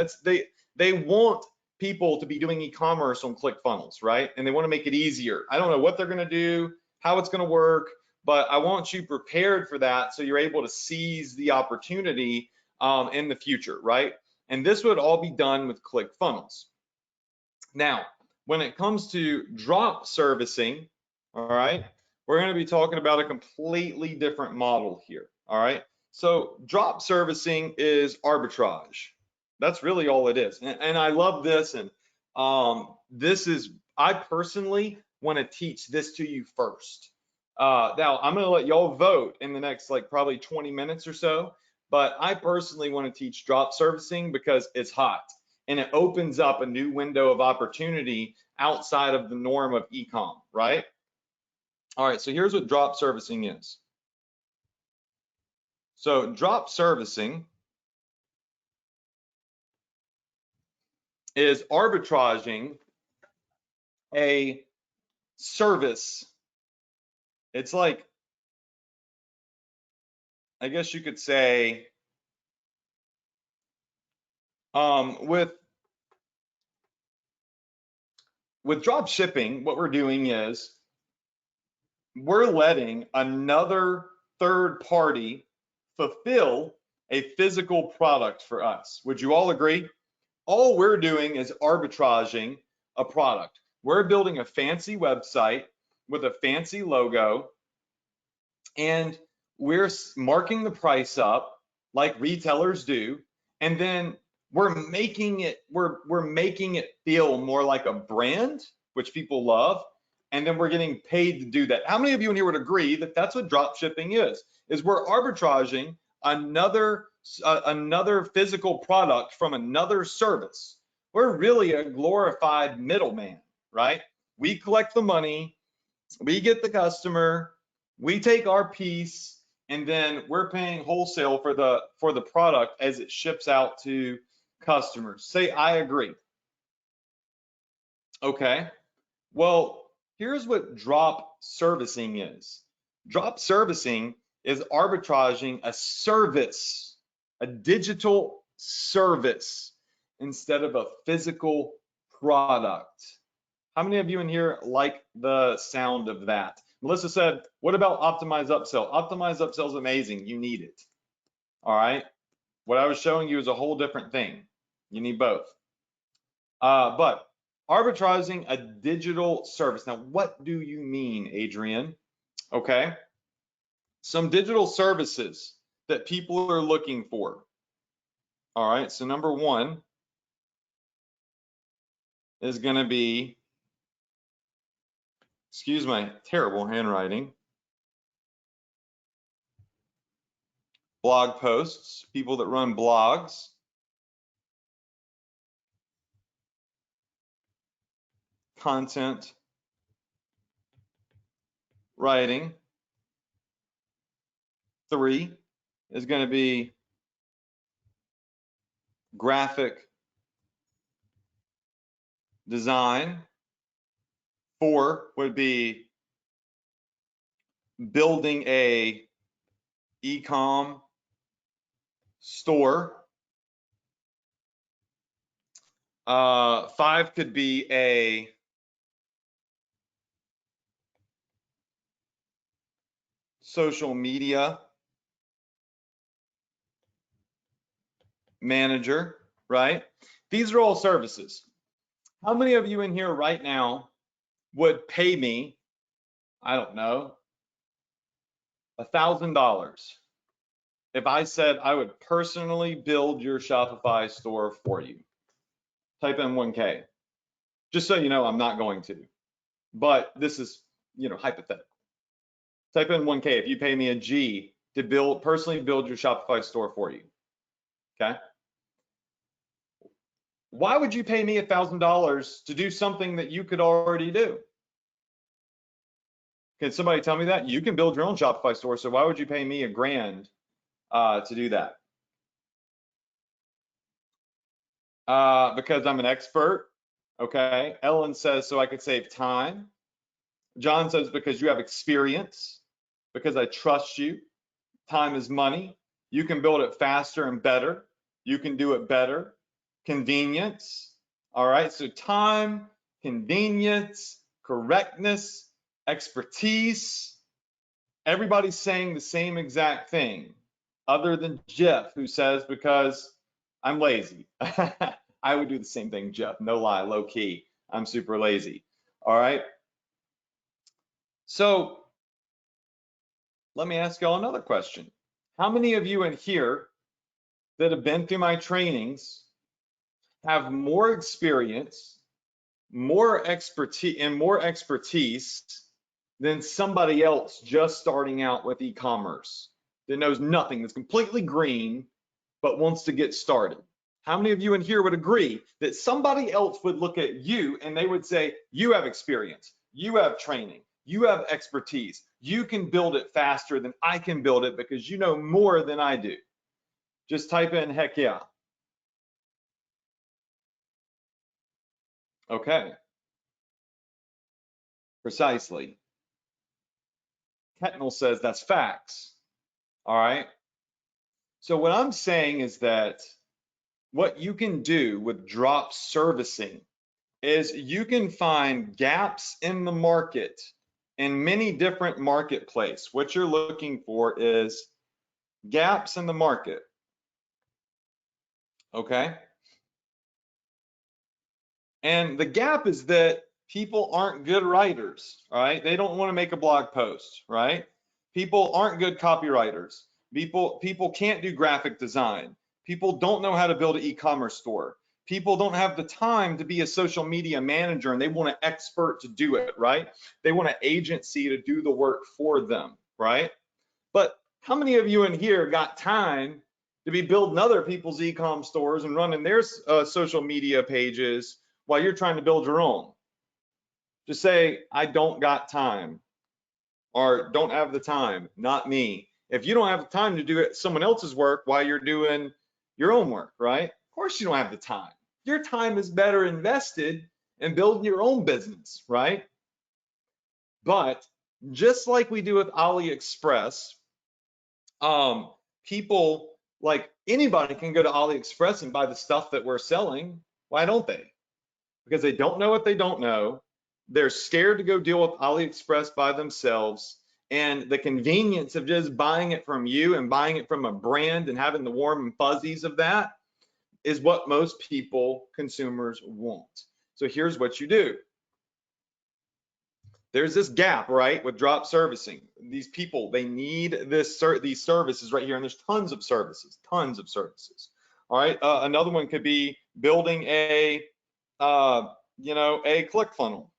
They want people to be doing e-commerce on Clickfunnels, right? And they want to make it easier. I don't know what they're going to do, how it's going to work, but I want you prepared for that so you're able to seize the opportunity in the future, right? And this would all be done with Clickfunnels. Now, when it comes to drop servicing, all right, we're going to be talking about a completely different model here, all right? So drop servicing is arbitrage. That's really all it is. And I love this. And I personally want to teach this to you first. Now, I'm going to let y'all vote in the next like probably 20 minutes or so. But I personally want to teach drop servicing because it's hot and it opens up a new window of opportunity outside of the norm of e-com, right? All right, so here's what drop servicing is. So drop servicing is arbitraging a service. It's like, I guess you could say, with drop shipping, what we're doing is we're letting another third party fulfill a physical product for us. Would you all agree? All we're doing is arbitraging a product. We're building a fancy website with a fancy logo, and we're marking the price up like retailers do, and then we're making it feel more like a brand, which people love, and then we're getting paid to do that. How many of you in here would agree that that's what drop shipping is we're arbitraging another physical product from another service? We're really a glorified middleman, right? We collect the money, we get the customer, we take our piece, and then we're paying wholesale for the product as it ships out to customers. Say I agree. Okay. Well, here's what drop servicing is. Drop servicing is arbitraging a service, a digital service, instead of a physical product. How many of you in here like the sound of that? Melissa said, what about optimize upsell? Optimize upsell is amazing. You need it. All right. What I was showing you is a whole different thing. You need both. But arbitraging a digital service. Now, what do you mean, Adrian? Okay. Some digital services that people are looking for. All right. So number one is going to be, excuse my terrible handwriting, blog posts, people that run blogs, content writing. 3 is going to be graphic design. 4 would be building a e-com store. 5 could be a social media manager, right? These are all services. How many of you in here right now would pay me, I don't know, $1,000 if I said I would personally build your Shopify store for you? Type in 1K. Just so you know, I'm not going to, but this is, hypothetical. Type in 1K if you pay me a G to personally build your Shopify store for you. Okay. Why would you pay me $1,000 to do something that you could already do? Can somebody tell me that? You can build your own Shopify store, so why would you pay me $1,000 to do that? Because I'm an expert. Okay. Ellen says, so I could save time. John says, because you have experience, because I trust you. Time is money. You can build it faster and better. You can do it better. Convenience. All right. So time, convenience, correctness, expertise. Everybody's saying the same exact thing, other than Jeff, who says, because I'm lazy. I would do the same thing, Jeff. No lie, low key. I'm super lazy. All right. So let me ask y'all another question. How many of you in here that have been through my trainings have more experience, more expertise than somebody else just starting out with e-commerce that knows nothing, that's completely green, but wants to get started? How many of you in here would agree that somebody else would look at you and they would say, you have experience, you have training, you have expertise, you can build it faster than I can build it because you know more than I do? Just type in heck yeah. Okay. Precisely. Ketnell says that's facts. All right. So what I'm saying is that what you can do with drop servicing is you can find gaps in the market in many different marketplaces. What you're looking for is gaps in the market. Okay. And the gap is that people aren't good writers, all right? They don't want to make a blog post, right? People aren't good copywriters. People can't do graphic design. People don't know how to build an e-commerce store. People don't have the time to be a social media manager, and they want an expert to do it, right? They want an agency to do the work for them, right? But how many of you in here got time to be building other people's e-com stores and running their social media pages while you're trying to build your own? Just say, I don't got time, or don't have the time, not me. If you don't have the time to do someone else's work while you're doing your own work, right? Of course you don't have the time. Your time is better invested and building your own business, right? But just like we do with AliExpress, people, like anybody can go to AliExpress and buy the stuff that we're selling. Why don't they? Because they don't know what they don't know. They're scared to go deal with AliExpress by themselves. And the convenience of just buying it from you and buying it from a brand and having the warm and fuzzies of that is what most people, consumers, want. So here's what you do. There's this gap, right, with drop servicing. These people, they need these services right here, and there's tons of services, tons of services. All right, another one could be building a, a ClickFunnel.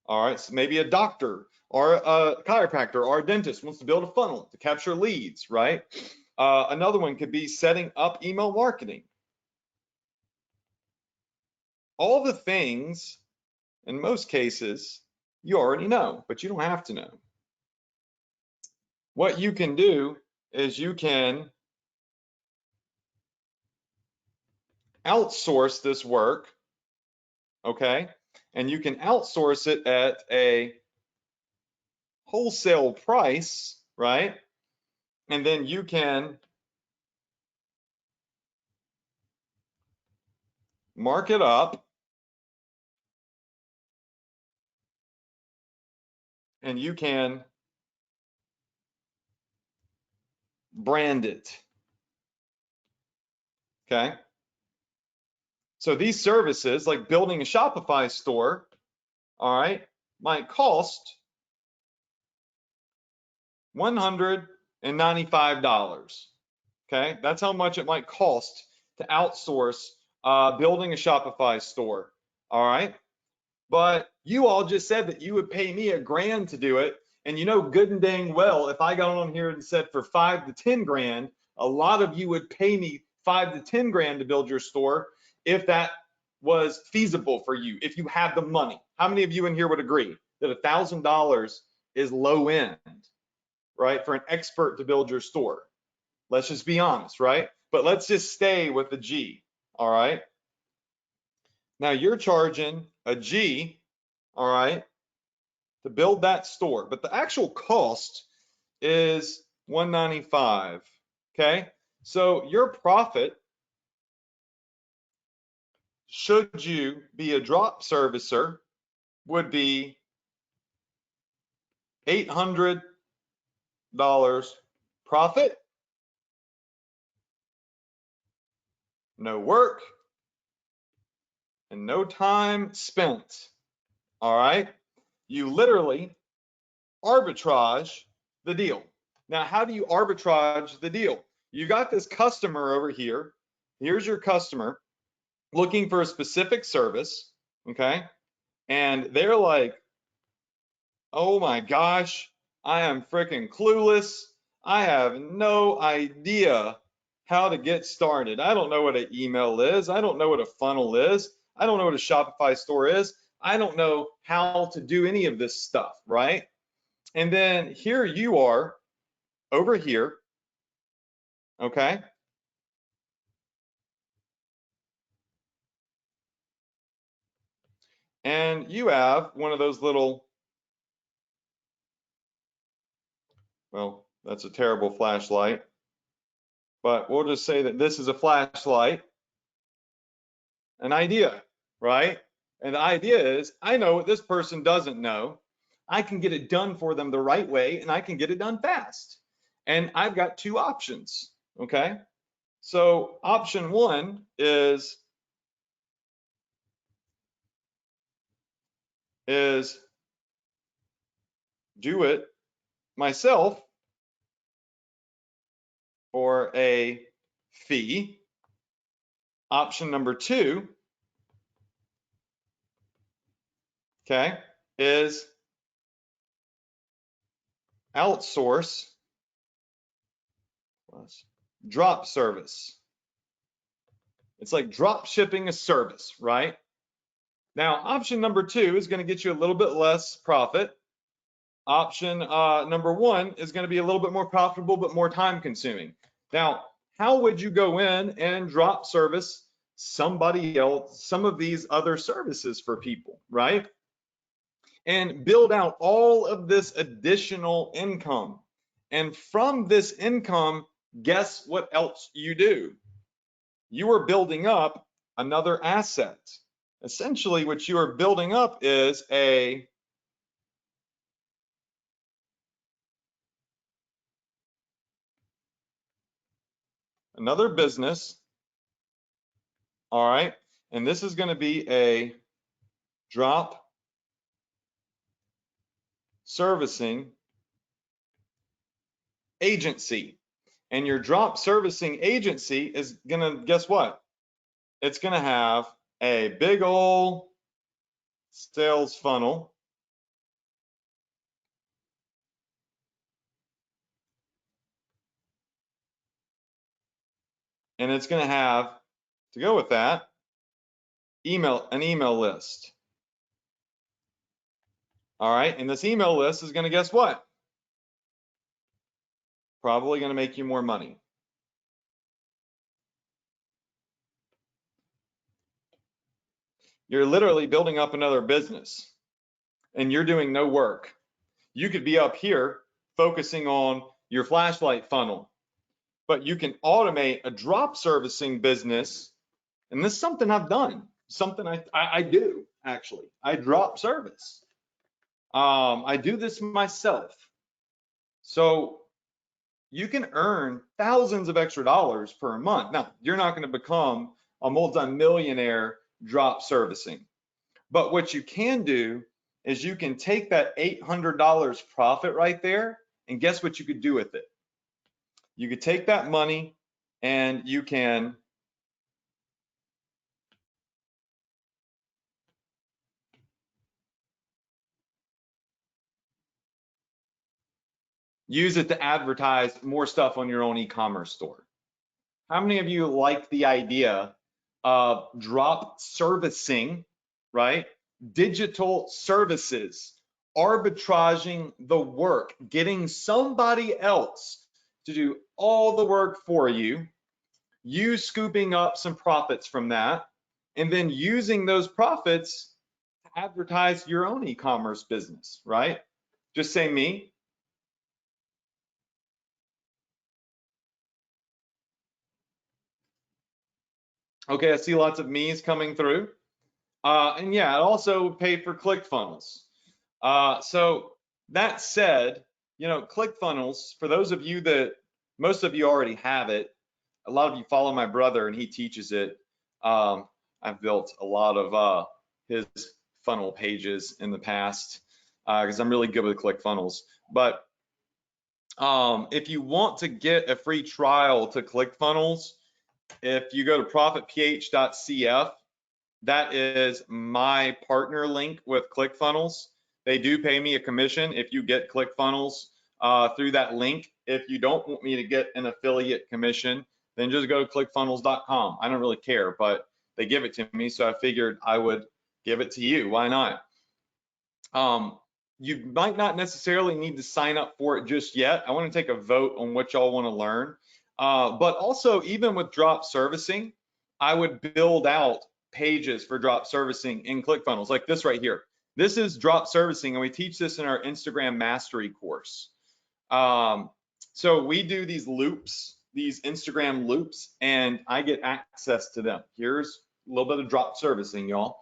All right, so maybe a doctor or a chiropractor or a dentist wants to build a funnel to capture leads, right? Another one could be setting up email marketing. All the things, in most cases, you already know, but you don't have to know. What you can do is you can outsource this work, okay? And you can outsource it at a wholesale price, right? And then you can mark it up, and you can brand it, okay? So these services, like building a Shopify store, all right, might cost $195, okay? That's how much it might cost to outsource building a Shopify store, all right? But you all just said that you would pay me $1,000 to do it. And you know good and dang well, if I got on here and said for 5 to 10 grand, a lot of you would pay me 5 to 10 grand to build your store if that was feasible for you, if you had the money. How many of you in here would agree that $1,000 is low end, right, for an expert to build your store? Let's just be honest, right? But let's just stay with the G, all right? Now you're charging a G, all right, to build that store, but the actual cost is $195, okay? So your profit, should you be a drop servicer, would be $800 profit, no work, and no time spent, all right? You literally arbitrage the deal. Now, how do you arbitrage the deal? You got this customer over here. Here's your customer looking for a specific service, okay? And they're like, oh my gosh, I am freaking clueless. I have no idea how to get started. I don't know what an email is. I don't know what a funnel is. I don't know what a Shopify store is. I don't know how to do any of this stuff, right? And then here you are over here, okay? And you have one of those little, well, that's a terrible flashlight, but we'll just say that this is a flashlight, an idea, right? And the idea is, I know what this person doesn't know. I can get it done for them the right way, and I can get it done fast. And I've got two options, okay? So option one is do it myself for a fee. Option number two, okay, is outsource plus drop service. It's like drop shipping a service, right? Now, option number two is going to get you a little bit less profit. Option number one is going to be a little bit more profitable, but more time consuming. Now, how would you go in and drop service somebody else, some of these other services for people, right? And build out all of this additional income. And from this income, guess what else you do? You are building up another asset. Essentially, what you are building up is another business, all right? And this is going to be a drop servicing agency. And your drop servicing agency is going to, guess what? It's going to have a big old sales funnel. And it's going to have, to go with that, an email list. All right, and this email list is going to, guess what? Probably going to make you more money. You're literally building up another business and you're doing no work. You could be up here focusing on your flashlight funnel, but you can automate a drop servicing business. And this is something I've done, something I do actually. I drop service. I do this myself. So you can earn thousands of extra dollars per month. Now, you're not going to become a multi-millionaire drop servicing, but what you can do is you can take that $800 profit right there, and guess what you could do with it? You could take that money and you can use it to advertise more stuff on your own e-commerce store. How many of you like the idea of drop servicing, right? Digital services, arbitraging the work, getting somebody else to do all the work for you, you scooping up some profits from that, and then using those profits to advertise your own e-commerce business, right? Just say me. Okay, I see lots of me's coming through. And yeah, it also paid for Clickfunnels. So that said, you know, Clickfunnels, for those of you that, most of you already have it, a lot of you follow my brother and he teaches it. I've built a lot of his funnel pages in the past because I'm really good with Clickfunnels. But if you want to get a free trial to Clickfunnels, if you go to profitph.cf, that is my partner link with Clickfunnels. They do pay me a commission if you get Clickfunnels through that link. If you don't want me to get an affiliate commission, then just go to clickfunnels.com. I don't really care, but they give it to me, so I figured I would give it to you. Why not? You might not necessarily need to sign up for it just yet. I want to take a vote on what y'all want to learn. But also, even with drop servicing, I would build out pages for drop servicing in Clickfunnels, like this right here. This is drop servicing, and we teach this in our Instagram mastery course. So we do these loops, these Instagram loops, and I get access to them. Here's a little bit of drop servicing, y'all.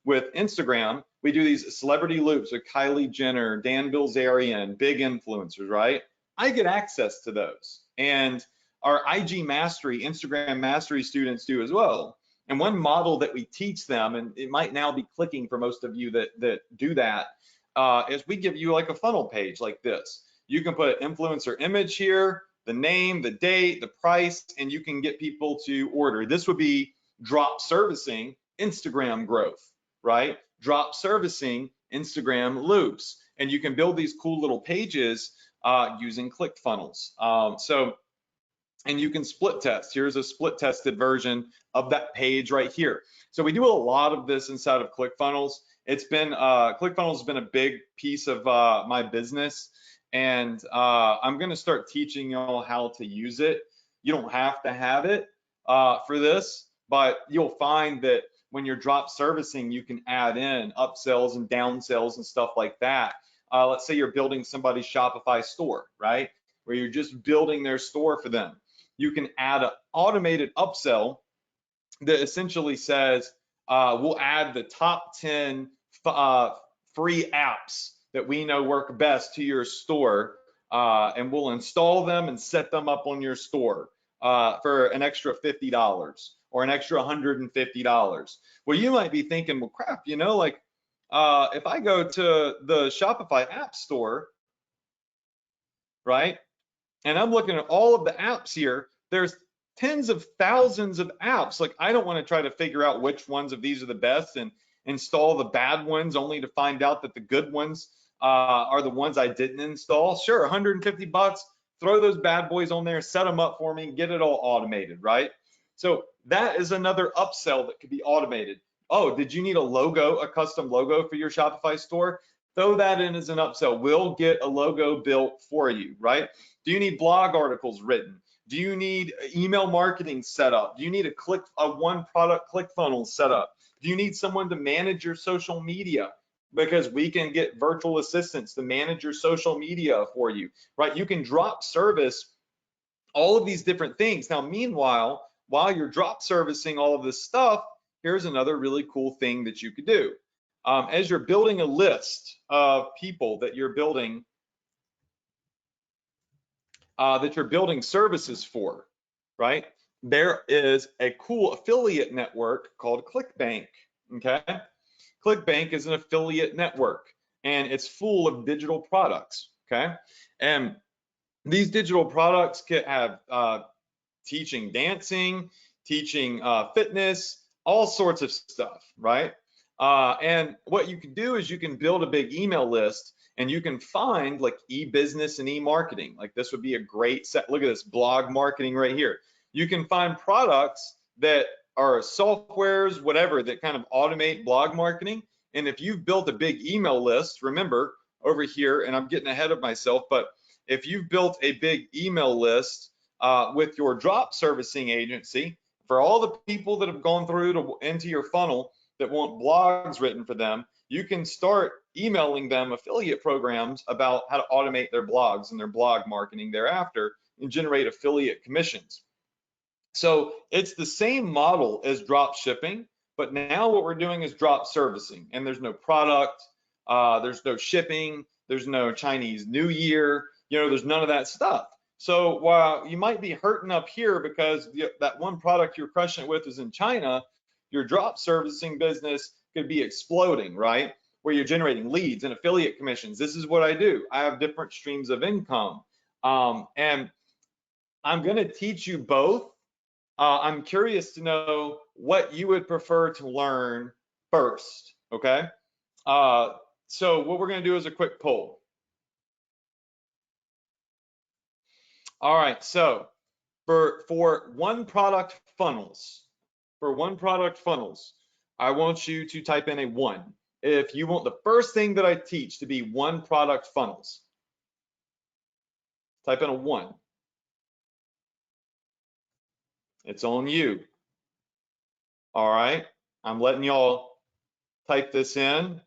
With Instagram, we do these celebrity loops with Kylie Jenner, Dan Bilzerian, big influencers, right? I get access to those. And our IG Mastery, Instagram Mastery students do as well. And one model that we teach them, and it might now be clicking for most of you that do that, is we give you like a funnel page like this. You can put an influencer image here, the name, the date, the price, and you can get people to order. This would be drop servicing Instagram growth, right? Drop servicing Instagram loops. And you can build these cool little pages using Clickfunnels. And you can split test. Here's a split tested version of that page right here. So we do a lot of this inside of Clickfunnels. It's been, Clickfunnels has been a big piece of my business. And I'm gonna start teaching y'all how to use it. You don't have to have it for this, but you'll find that when you're drop servicing, you can add in upsells and downsells and stuff like that. Let's say you're building somebody's Shopify store, right? Where you're just building their store for them. You can add an automated upsell that essentially says, we'll add the top 10 free apps that we know work best to your store, and we'll install them and set them up on your store for an extra $50 or an extra $150. Well, you might be thinking, well, crap, you know, like if I go to the Shopify app store, right, and I'm looking at all of the apps here, there's tens of thousands of apps. Like, I don't want to try to figure out which ones of these are the best and install the bad ones only to find out that the good ones are the ones I didn't install. Sure, 150 bucks, throw those bad boys on there, set them up for me, and get it all automated, right? So that is another upsell that could be automated. Oh, did you need a logo, a custom logo for your Shopify store? Throw that in as an upsell. We'll get a logo built for you, right? Do you need blog articles written? Do you need email marketing set up? Do you need a one product Clickfunnels set up? Do you need someone to manage your social media? Because we can get virtual assistants to manage your social media for you, right? You can drop service all of these different things. Now, meanwhile, while you're drop servicing all of this stuff, here's another really cool thing that you could do. As you're building a list of people that you're building services for, right? There is a cool affiliate network called ClickBank, okay? ClickBank is an affiliate network, and it's full of digital products, okay? And these digital products could have teaching dancing, teaching fitness, all sorts of stuff, right? And what you can do is you can build a big email list, and you can find like e-business and e-marketing. Like, this would be a great set. Look at this blog marketing right here. You can find products that are softwares, whatever, that kind of automate blog marketing. And if you've built a big email list, remember over here, and I'm getting ahead of myself, but if you've built a big email list with your drop servicing agency, for all the people that have gone through into your funnel that want blogs written for them, you can start emailing them affiliate programs about how to automate their blogs and their blog marketing thereafter and generate affiliate commissions. So it's the same model as drop shipping, but now what we're doing is drop servicing, and there's no product, there's no shipping, there's no Chinese New Year, you know, there's none of that stuff. So while you might be hurting up here because that one product you're crushing it with is in China, your drop servicing business could be exploding, right? Where you're generating leads and affiliate commissions. This is what I do. I have different streams of income. And I'm going to teach you both. I'm curious to know what you would prefer to learn first, okay? So what we're going to do is a quick poll. All right, so for one product funnels, I want you to type in a 1. If you want the first thing that I teach to be one product funnels, type in a 1. It's on you. All right, I'm letting y'all type this in.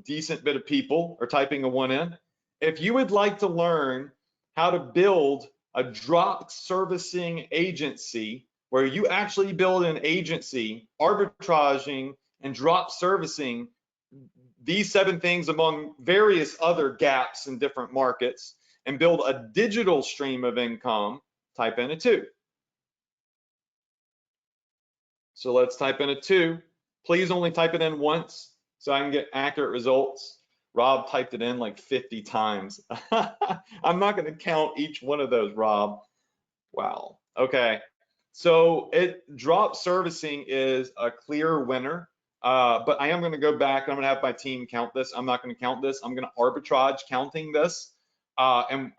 Decent bit of people are typing a 1 in. If you would like to learn how to build a drop servicing agency where you actually build an agency arbitraging and drop servicing these 7 things among various other gaps in different markets and build a digital stream of income, type in a 2. So let's type in a 2. Please only type it in once so I can get accurate results. Rob typed it in like 50 times. I'm not going to count each one of those, Rob. Wow. Okay. So drop servicing is a clear winner, but I am going to go back and I'm going to have my team count this. I'm not going to count this. I'm going to arbitrage counting this, and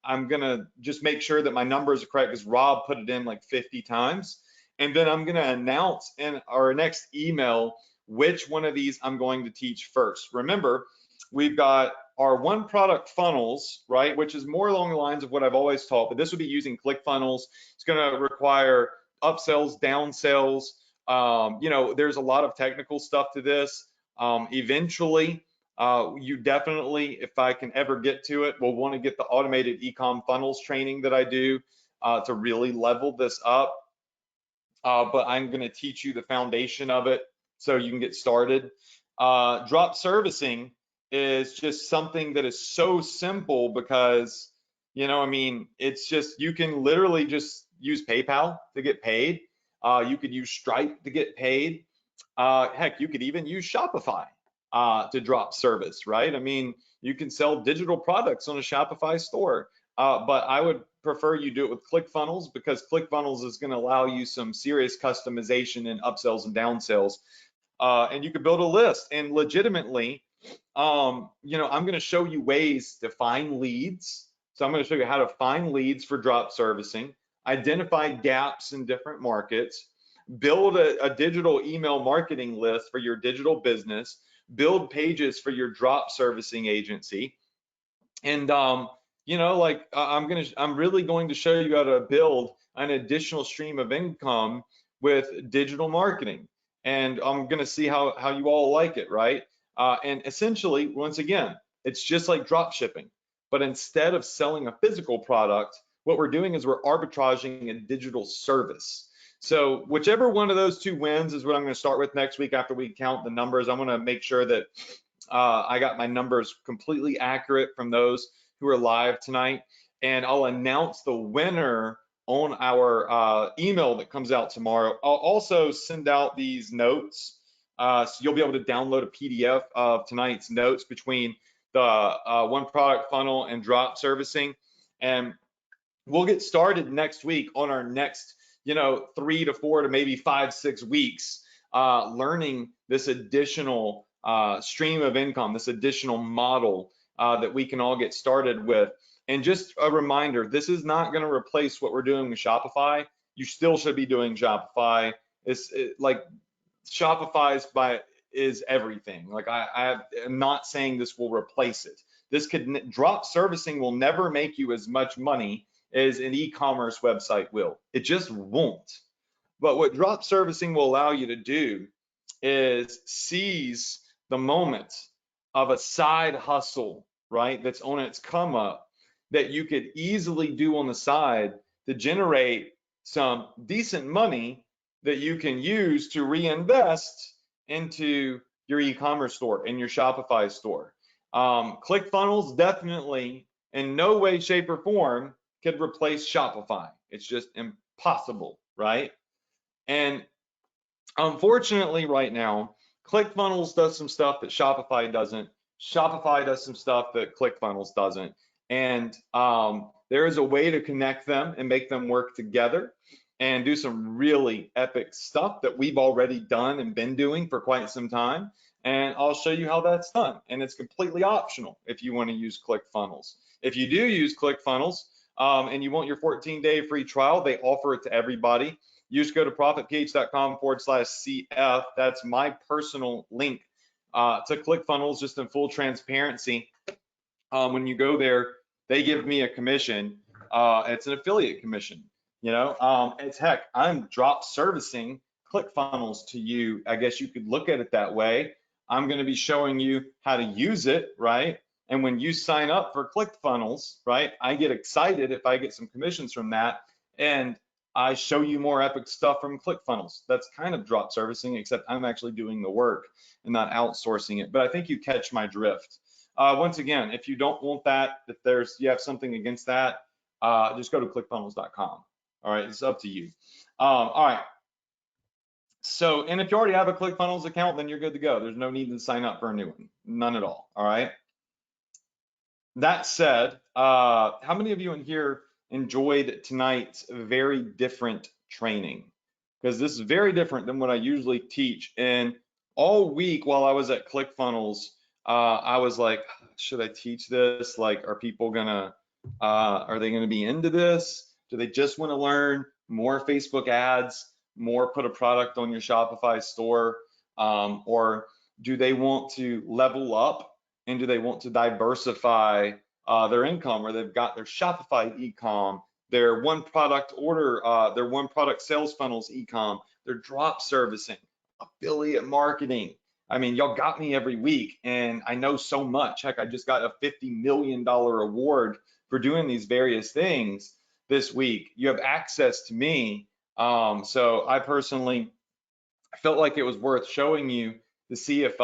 I'm going to just make sure that my numbers are correct because Rob put it in like 50 times. And then I'm going to announce in our next email which one of these I'm going to teach first. Remember, we've got our one product funnels, right, which is more along the lines of what I've always taught, but this would be using Clickfunnels. It's going to require upsells, downsells. You know, there's a lot of technical stuff to this. Eventually, you definitely, if I can ever get to it, will want to get the automated ecom funnels training that I do to really level this up. But I'm going to teach you the foundation of it so you can get started. Drop servicing is just something that is so simple because, you know, I mean, it's just, you can literally just use PayPal to get paid. You could use Stripe to get paid. Heck, you could even use Shopify to drop service, right? I mean, you can sell digital products on a Shopify store, but I would prefer you do it with Clickfunnels because Clickfunnels is going to allow you some serious customization and upsells and downsells. And you could build a list and legitimately, you know, I'm going to show you ways to find leads. So I'm going to show you how to find leads for drop servicing, identify gaps in different markets, build a digital email marketing list for your digital business, build pages for your drop servicing agency. And you know, like I'm really going to show you how to build an additional stream of income with digital marketing. And I'm going to see how you all like it, right? And essentially, once again, it's just like drop shipping, but instead of selling a physical product, what we're doing is we're arbitraging a digital service. So whichever one of those two wins is what I'm going to start with next week after we count the numbers. I want to make sure that I got my numbers completely accurate from those who are live tonight. And I'll announce the winner on our email that comes out tomorrow. I'll also send out these notes. So you'll be able to download a PDF of tonight's notes between the one product funnel and drop servicing. And we'll get started next week on our next, you know, 3 to 4 to maybe 5, 6 weeks, learning this additional stream of income, this additional model that we can all get started with. And just a reminder, this is not going to replace what we're doing with Shopify. You still should be doing Shopify. Like Shopify is everything. Like I am not saying this will replace it. This could, drop servicing will never make you as much money as an e-commerce website will. It just won't. But what drop servicing will allow you to do is seize the moment of a side hustle, right? That's on its come up that you could easily do on the side to generate some decent money that you can use to reinvest into your e-commerce store and your Shopify store. Clickfunnels definitely in no way, shape, or form could replace Shopify. It's just impossible, right? And unfortunately right now, Clickfunnels does some stuff that Shopify doesn't. Shopify does some stuff that Clickfunnels doesn't. And there is a way to connect them and make them work together and do some really epic stuff that we've already done and been doing for quite some time. And I'll show you how that's done. And it's completely optional if you want to use Clickfunnels. If you do use Clickfunnels and you want your 14-day free trial, they offer it to everybody. You just go to profitph.com/CF. That's my personal link to Clickfunnels, just in full transparency. When you go there, they give me a commission. It's an affiliate commission. You know, it's heck, I'm drop servicing Clickfunnels to you. I guess you could look at it that way. I'm going to be showing you how to use it, right? And when you sign up for Clickfunnels, right, I get excited if I get some commissions from that, and I show you more epic stuff from Clickfunnels. That's kind of drop servicing, except I'm actually doing the work and not outsourcing it. But I think you catch my drift. Once again, if you don't want that, if you have something against that, just go to clickfunnels.com. All right, it's up to you. All right. So, and if you already have a Clickfunnels account, then you're good to go. There's no need to sign up for a new one. None at all. All right. That said, how many of you in here enjoyed tonight's very different training? Because this is very different than what I usually teach. And all week while I was at Clickfunnels, I was like, should I teach this? Like, are they gonna be into this? Do they just want to learn more Facebook ads, more put a product on your Shopify store? Or do they want to level up? And do they want to diversify their income, or they've got their Shopify e-com, their one product order, their one product sales funnels, ecom, their drop servicing, affiliate marketing. I mean, y'all got me every week, and I know so much. Heck, I just got a $50 million award for doing these various things this week. You have access to me. So I personally felt like it was worth showing you to see if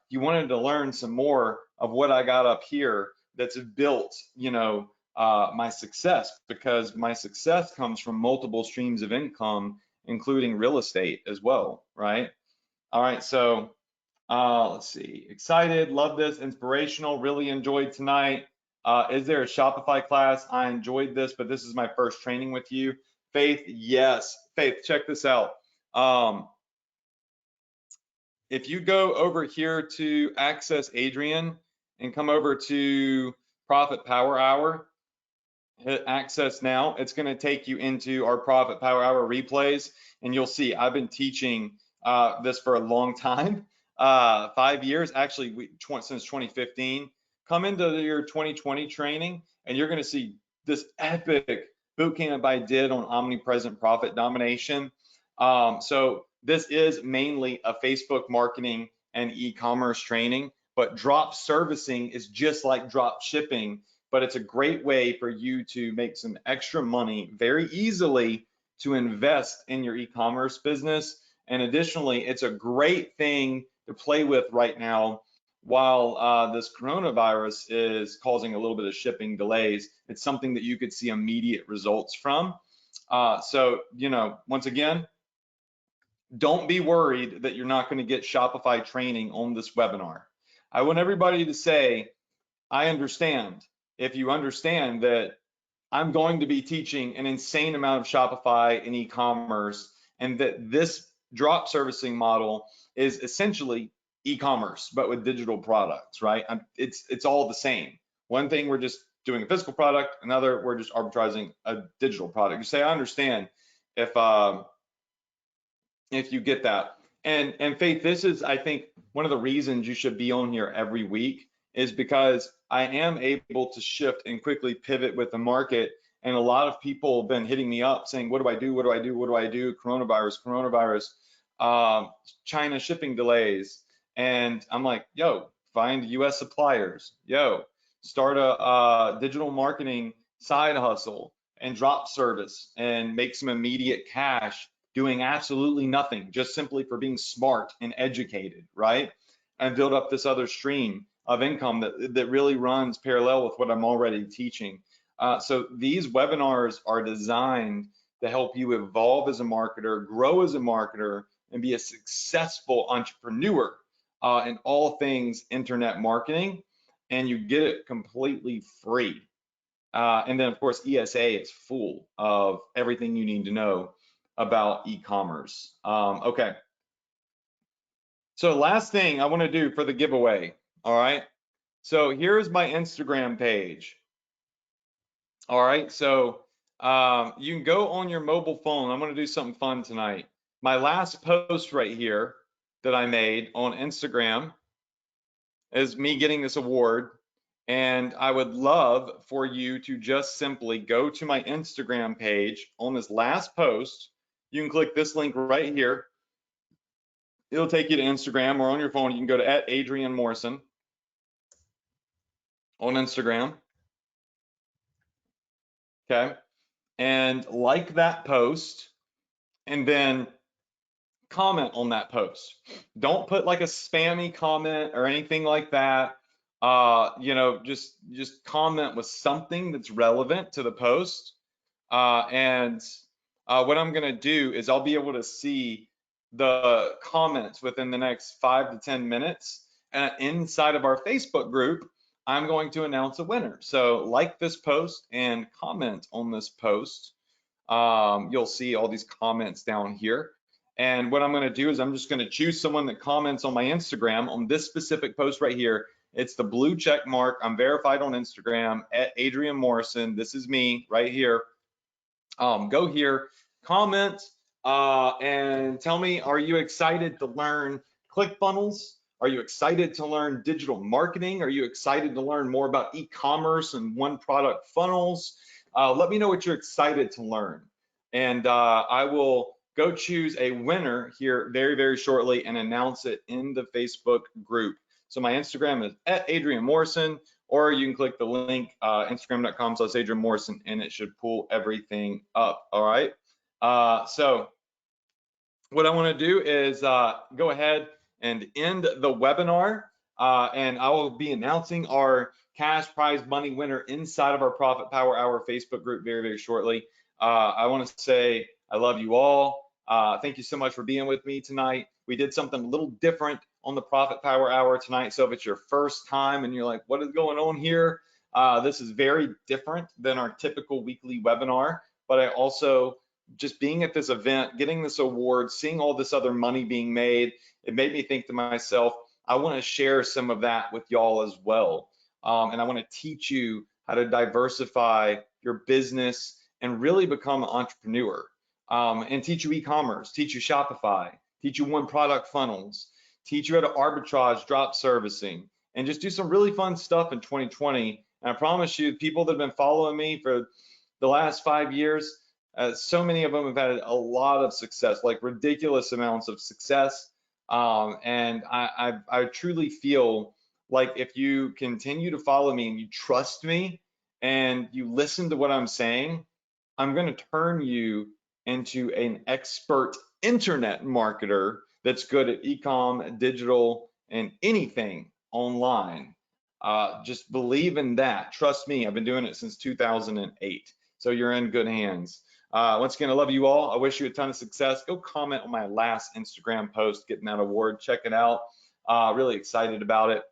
you wanted to learn some more of what I got up here that's built, my success, because my success comes from multiple streams of income, including real estate as well, right? All right, so let's see. Excited, love this, inspirational, really enjoyed tonight. Is there a Shopify class? I enjoyed this, but this is my first training with you. Faith, yes. Faith, check this out. If you go over here to access Adrian and come over to Profit Power Hour, hit access now, it's going to take you into our Profit Power Hour replays, and you'll see I've been teaching this for a long time, 5 years, actually since 2015. Come into your 2020 training, and you're going to see this epic bootcamp I did on omnipresent profit domination. So this is mainly a Facebook marketing and e-commerce training, but drop servicing is just like drop shipping, but it's a great way for you to make some extra money very easily to invest in your e-commerce business. And additionally, it's a great thing to play with right now while this coronavirus is causing a little bit of shipping delays. It's something that you could see immediate results from. So, once again, don't be worried that you're not going to get Shopify training on this webinar. I want everybody to say, I understand. If you understand that I'm going to be teaching an insane amount of Shopify and e-commerce, and that this drop servicing model is essentially e-commerce, but with digital products, right? It's all the same. One thing, we're just doing a physical product. Another, we're just arbitraging a digital product. You say, I understand if you get that. And Faith, this is, I think, one of the reasons you should be on here every week, is because I am able to shift and quickly pivot with the market. And a lot of people have been hitting me up saying, what do I do? What do I do? What do I do? Coronavirus, China shipping delays. And I'm like, yo, find US suppliers. Yo, start a digital marketing side hustle and drop service and make some immediate cash doing absolutely nothing, just simply for being smart and educated, right? And build up this other stream of income that really runs parallel with what I'm already teaching. So these webinars are designed to help you evolve as a marketer, grow as a marketer, and be a successful entrepreneur in all things internet marketing. And you get it completely free. And then, of course, ESA is full of everything you need to know about e-commerce. Okay. So last thing I want to do for the giveaway. All right. So here's my Instagram page. All right. So you can go on your mobile phone. I'm going to do something fun tonight. My last post right here that I made on Instagram is me getting this award. And I would love for you to just simply go to my Instagram page on this last post. You can click this link right here. It'll take you to Instagram, or on your phone, you can go to @Adrian Morrison on Instagram. Okay. And like that post, and then comment on that post. Don't put like a spammy comment or anything like that. Just comment with something that's relevant to the post. And what I'm gonna do is I'll be able to see the comments within the next 5 to 10 minutes. And inside of our Facebook group, I'm going to announce a winner. So like this post and comment on this post. You'll see all these comments down here. And what I'm going to do is I'm just going to choose someone that comments on my Instagram on this specific post right here. It's the blue check mark. I'm verified on Instagram @Adrian Morrison. This is me right here. Go here, comment, and tell me, are you excited to learn Clickfunnels? Are you excited to learn digital marketing? Are you excited to learn more about e-commerce and one product funnels? Let me know what you're excited to learn. And I will go choose a winner here very, very shortly and announce it in the Facebook group. So my Instagram is @Adrian Morrison, or you can click the link, Instagram.com/Adrian Morrison, and it should pull everything up. All right. So what I want to do is go ahead and end the webinar, and I will be announcing our cash prize money winner inside of our Profit Power Hour Facebook group very, very shortly. I want to say I love you all. Thank you so much for being with me tonight. We did something a little different on the Profit Power Hour tonight. So if it's your first time and you're like, what is going on here? This is very different than our typical weekly webinar, but I also just being at this event, getting this award, seeing all this other money being made, it made me think to myself, I want to share some of that with y'all as well. And I want to teach you how to diversify your business and really become an entrepreneur, and teach you e-commerce, teach you Shopify, teach you one product funnels, teach you how to arbitrage drop servicing, and just do some really fun stuff in 2020. And I promise you, people that have been following me for the last 5 years, so many of them have had a lot of success, like ridiculous amounts of success. And I truly feel like if you continue to follow me and you trust me and you listen to what I'm saying, I'm going to turn you into an expert internet marketer that's good at e-com, digital, and anything online. Just believe in that. Trust me, I've been doing it since 2008. So you're in good hands. Once again, I love you all. I wish you a ton of success. Go comment on my last Instagram post getting that award. Check it out. Really excited about it.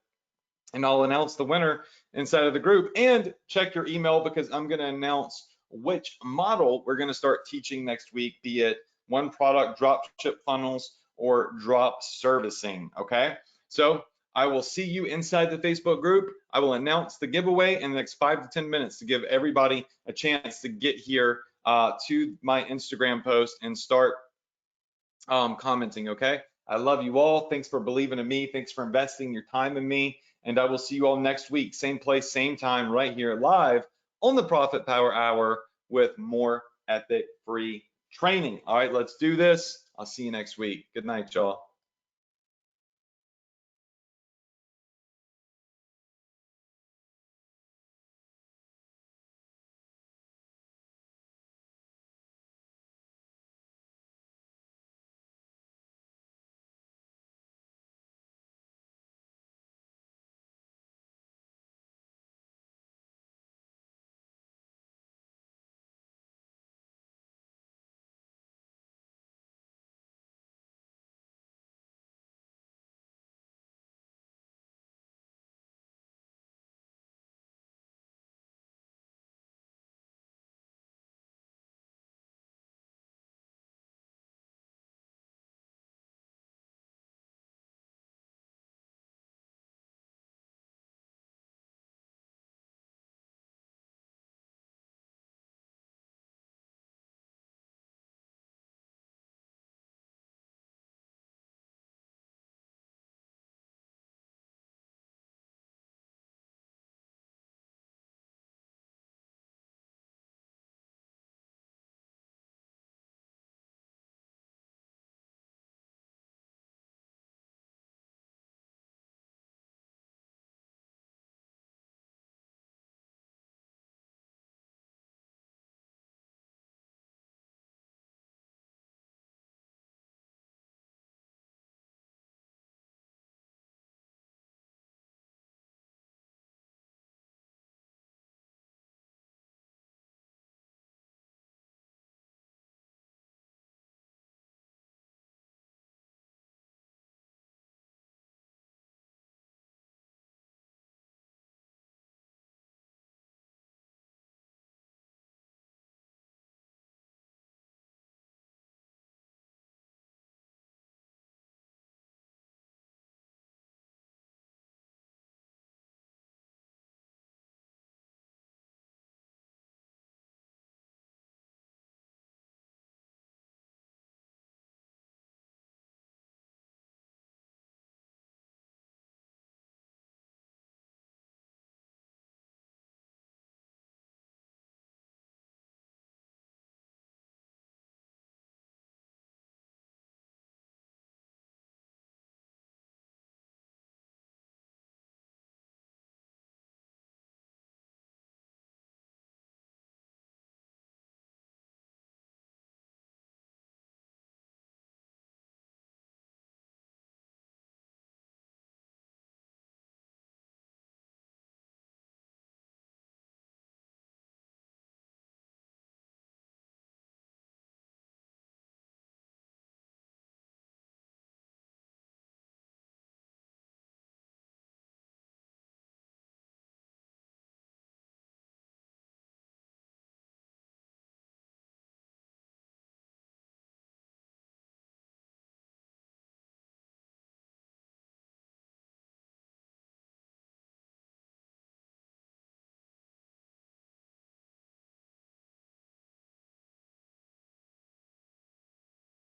And I'll announce the winner inside of the group. And check your email because I'm going to announce which model we're going to start teaching next week, be it one product dropship funnels or drop servicing. Okay. So I will see you inside the Facebook group. I will announce the giveaway in the next 5 to 10 minutes to give everybody a chance to get here to my Instagram post and start commenting. Okay. I love you all. Thanks for believing in me. Thanks for investing your time in me. And I will see you all next week, same place, same time, right here live on the Profit Power Hour with more epic free training. All right, let's do this. I'll see you next week. Good night, y'all.